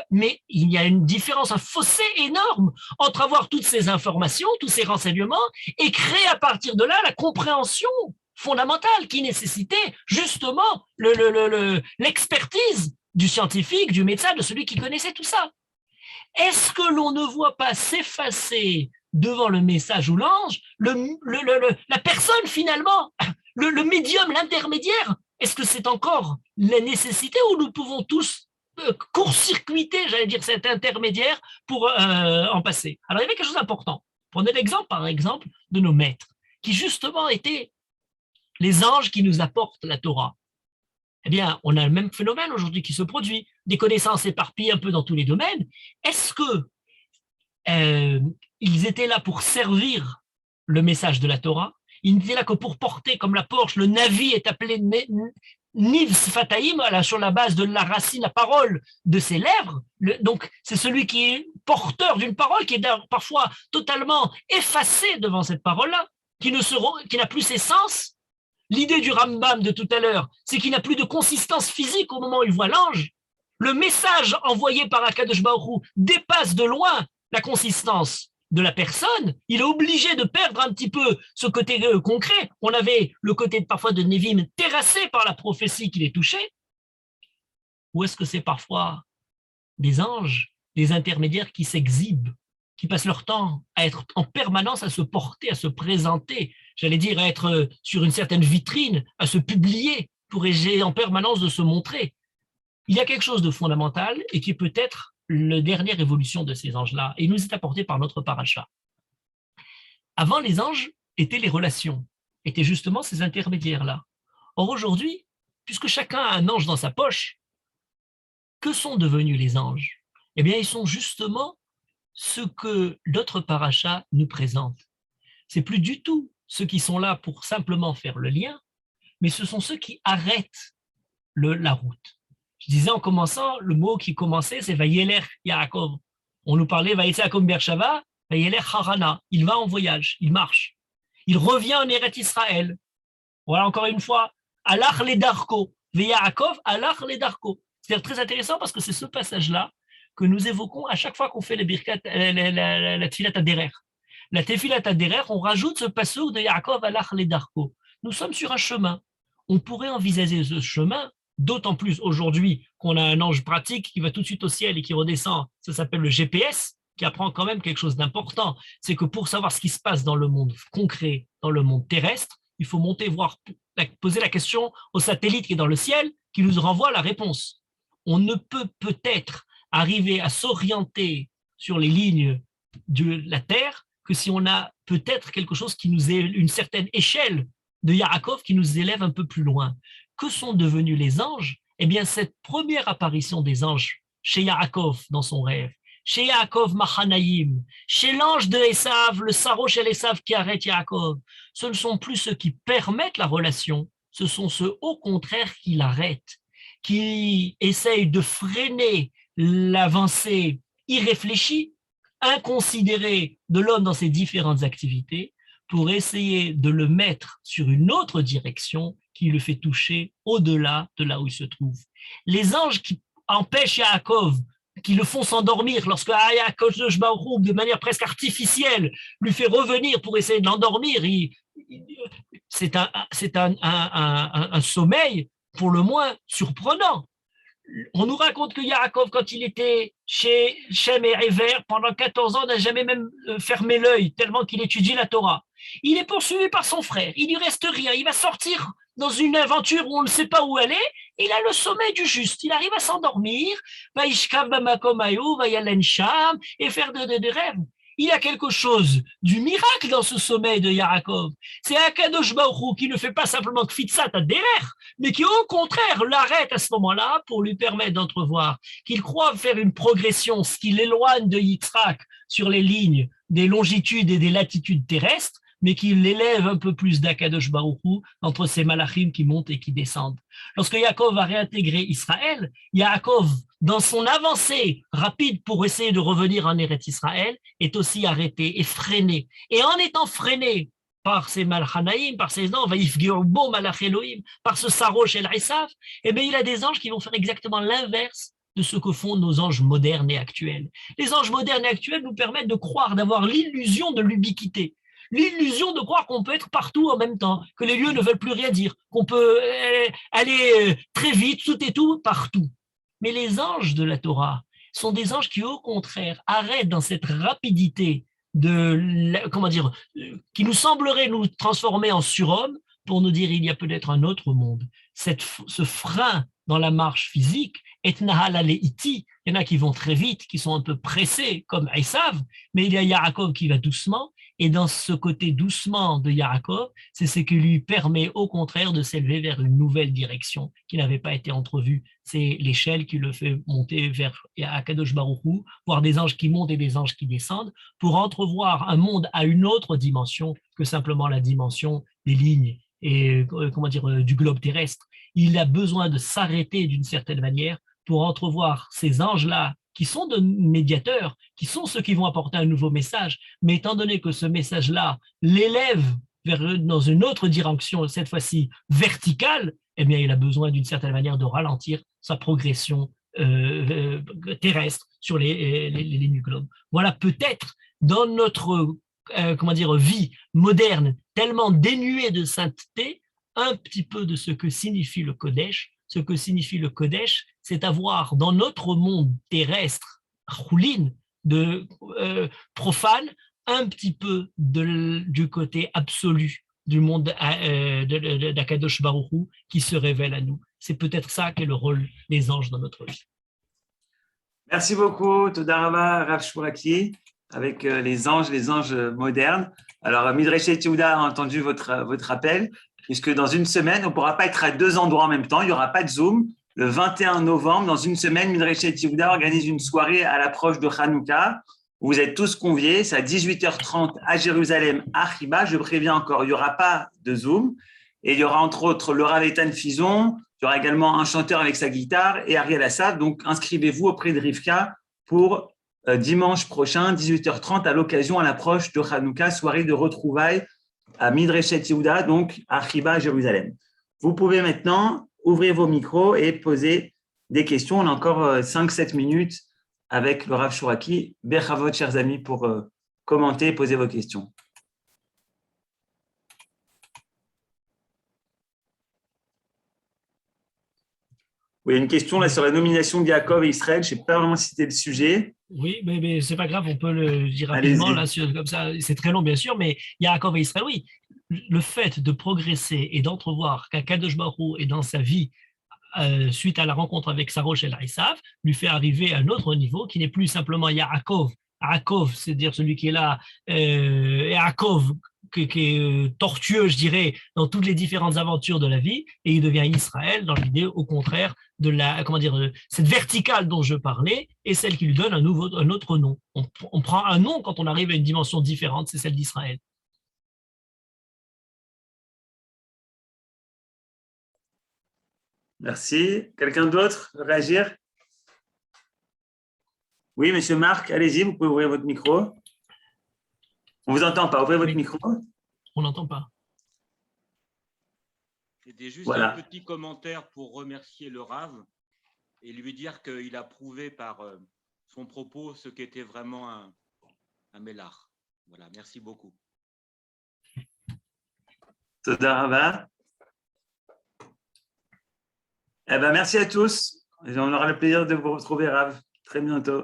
mais il y a une différence, un fossé énorme entre avoir toutes ces informations, tous ces renseignements, et créer à partir de là la compréhension fondamentale qui nécessitait justement l'expertise du scientifique, du médecin, de celui qui connaissait tout ça. Est-ce que l'on ne voit pas s'effacer devant le message ou l'ange, la personne finalement, le médium, l'intermédiaire, est-ce que c'est encore la nécessité ou nous pouvons tous court-circuiter, j'allais dire, cet intermédiaire pour en passer? Alors, il y avait quelque chose d'important. Prenez l'exemple, par exemple, de nos maîtres, qui justement étaient les anges qui nous apportent la Torah. Eh bien, on a le même phénomène aujourd'hui qui se produit, des connaissances éparpillées un peu dans tous les domaines. Est-ce que ils étaient là pour servir le message de la Torah? Ils n'étaient là que pour porter, comme la Porsche, le Navi est appelé Niv Sfataim, sur la base de la racine, la parole de ses lèvres. Donc, c'est celui qui est porteur d'une parole qui est parfois totalement effacé devant cette parole-là, qui n'a plus ses sens. L'idée du Rambam de tout à l'heure, c'est qu'il n'a plus de consistance physique au moment où il voit l'ange. Le message envoyé par Akadosh Baruch Hu dépasse de loin la consistance de la personne. Il est obligé de perdre un petit peu ce côté concret. On avait le côté parfois de Nevim terrassé par la prophétie qui les touchait. Ou est-ce que c'est parfois des anges, des intermédiaires qui s'exhibent, qui passent leur temps à être en permanence, à se porter, à se présenter, j'allais dire à être sur une certaine vitrine, à se publier pour essayer en permanence de se montrer? Il y a quelque chose de fondamental et qui peut être la dernière évolution de ces anges-là, et il nous est apporté par notre paracha. Avant, les anges étaient les relations, étaient justement ces intermédiaires-là. Or aujourd'hui, puisque chacun a un ange dans sa poche, que sont devenus les anges? Eh bien, ils sont justement ce que notre paracha nous présente. C'est plus du tout ceux qui sont là pour simplement faire le lien, mais ce sont ceux qui arrêtent la route. Je disais en commençant, le mot qui commençait, c'est Vayeler Yaakov. On nous parlait Vayetze Yaakov Beershava, Vayeler Harana. Il va en voyage, il marche. Il revient en Eretz Israël. Voilà encore une fois, Alach le Darko. Yaakov, Alach le Darko. C'est très intéressant parce que c'est ce passage-là que nous évoquons à chaque fois qu'on fait la Tfilat Aderer. La Tfilat Aderer, on rajoute ce passage de Yaakov, Alach le Darko. Nous sommes sur un chemin. On pourrait envisager ce chemin, d'autant plus aujourd'hui qu'on a un ange pratique qui va tout de suite au ciel et qui redescend, ça s'appelle le GPS, qui apprend quand même quelque chose d'important, c'est que pour savoir ce qui se passe dans le monde concret, dans le monde terrestre, il faut monter voir, poser la question au satellite qui est dans le ciel, qui nous renvoie la réponse. On ne peut peut-être arriver à s'orienter sur les lignes de la Terre que si on a peut-être quelque chose qui nous est une certaine échelle de Yaakov qui nous élève un peu plus loin. Que sont devenus les anges? Eh bien, cette première apparition des anges chez Yaakov dans son rêve, chez Yaakov Mahanaïm, chez l'ange de Esav, le Saro chez Esav qui arrête Yaakov, ce ne sont plus ceux qui permettent la relation, ce sont ceux au contraire qui l'arrêtent, qui essayent de freiner l'avancée irréfléchie, inconsidérée de l'homme dans ses différentes activités, pour essayer de le mettre sur une autre direction qui le fait toucher au-delà de là où il se trouve. Les anges qui empêchent Yaakov, qui le font s'endormir lorsque Yaakov de manière presque artificielle lui fait revenir pour essayer de l'endormir, c'est un sommeil pour le moins surprenant. On nous raconte que Yaakov, quand il était chez Shem et Ever, pendant 14 ans, n'a jamais même fermé l'œil, tellement qu'il étudie la Torah. Il est poursuivi par son frère, il lui reste rien, il va sortir dans une aventure où on ne sait pas où elle est, il a le sommeil du juste, il arrive à s'endormir, va yishkav bamakom hayu, va yalen sham, et faire des rêves. Il y a quelque chose du miracle dans ce sommeil de Yaakov. C'est Akadosh Baruch Hu qui ne fait pas simplement kfitzat aderer, mais qui au contraire l'arrête à ce moment-là pour lui permettre d'entrevoir qu'il croit faire une progression, ce qui l'éloigne de Yitzhak sur les lignes des longitudes et des latitudes terrestres, mais qui l'élève un peu plus d'Akadosh Baruch Hu entre ces malachim qui montent et qui descendent. Lorsque Yaakov va réintégrer Israël, Yaakov, dans son avancée rapide pour essayer de revenir en Eretz Israël, est aussi arrêté et freiné. Et en étant freiné par ces malchanaïm, par ces anges, par ce sarosh el Esav, eh bien, il a des anges qui vont faire exactement l'inverse de ce que font nos anges modernes et actuels. Les anges modernes et actuels nous permettent de croire, d'avoir l'illusion de l'ubiquité. L'illusion de croire qu'on peut être partout en même temps, que les lieux ne veulent plus rien dire, qu'on peut aller très vite, tout et tout, partout. Mais les anges de la Torah sont des anges qui, au contraire, arrêtent dans cette rapidité comment dire, qui nous semblerait nous transformer en surhomme pour nous dire il y a peut-être un autre monde. Ce frein dans la marche physique est nahal aleiti. Il y en a qui vont très vite, qui sont un peu pressés comme Esav, mais il y a Yaakov qui va doucement. Et dans ce côté doucement de Yaakov, c'est ce qui lui permet au contraire de s'élever vers une nouvelle direction qui n'avait pas été entrevue. C'est l'échelle qui le fait monter vers Akadosh Baruch Hu, voir des anges qui montent et des anges qui descendent, pour entrevoir un monde à une autre dimension que simplement la dimension des lignes et du globe terrestre. Il a besoin de s'arrêter d'une certaine manière pour entrevoir ces anges-là qui sont de médiateurs, qui sont ceux qui vont apporter un nouveau message, mais étant donné que ce message-là l'élève dans une autre direction, cette fois-ci verticale, eh bien, il a besoin d'une certaine manière de ralentir sa progression terrestre sur les lignes du globe. Voilà peut-être dans notre vie moderne, tellement dénuée de sainteté, un petit peu de ce que signifie le Kodesh. Ce que signifie le Kodesh, c'est avoir dans notre monde terrestre, choulin, profane, un petit peu du côté absolu du monde d'Akadosh Baruch Hu qui se révèle à nous. C'est peut-être ça qu'est le rôle des anges dans notre vie. Merci beaucoup, Toda Rava, Rav Shmulaki, avec les anges modernes. Alors, Midreshet Yehuda a entendu votre appel, puisque dans une semaine, on ne pourra pas être à deux endroits en même temps, il n'y aura pas de Zoom. Le 21 novembre, dans une semaine, Midreshet Yehuda organise une soirée à l'approche de Hanouka. Vous êtes tous conviés, c'est à 18h30 à Jérusalem, à Chiba. Je préviens encore, il n'y aura pas de Zoom. Et il y aura entre autres le Rav Eitan Fison, il y aura également un chanteur avec sa guitare et Ariel Assad. Donc, inscrivez-vous auprès de Rivka pour dimanche prochain, 18h30, à l'occasion, à l'approche de Hanouka, soirée de retrouvailles à Midreshet Yehuda, donc à Chiba, Jérusalem. Vous pouvez maintenant ouvrir vos micros et poser des questions. On a encore 5-7 minutes avec le Rav Shuraki. Bechavot, chers amis, pour commenter et poser vos questions. Oui, il y a une question là sur la nomination de Yaakov et Israël. Je ne sais pas vraiment si c'était le sujet. Oui, mais ce n'est pas grave, on peut le dire rapidement, là, comme ça, c'est très long bien sûr, mais Yaakov et Israël, oui. Le fait de progresser et d'entrevoir qu'Akadosh Baruch Hu est dans sa vie, suite à la rencontre avec Sarosh et Esav, lui fait arriver à un autre niveau qui n'est plus simplement Yaakov. Yaakov, c'est-à-dire celui qui est là, Yaakov, qui est tortueux, je dirais, dans toutes les différentes aventures de la vie, et il devient Israël dans l'idée, au contraire, de cette verticale dont je parlais, et celle qui lui donne un autre nom. On prend un nom quand on arrive à une dimension différente, c'est celle d'Israël. Merci. Quelqu'un d'autre veut réagir? Oui, monsieur Marc, allez-y, vous pouvez ouvrir votre micro. On ne vous entend pas, ouvrez votre micro. On n'entend pas. C'était juste un petit commentaire pour remercier le Rav et lui dire qu'il a prouvé par son propos ce qu'était vraiment un Mélach. Voilà, merci beaucoup. Toda Rava. Eh ben, merci à tous. On aura le plaisir de vous retrouver, Rav, très bientôt.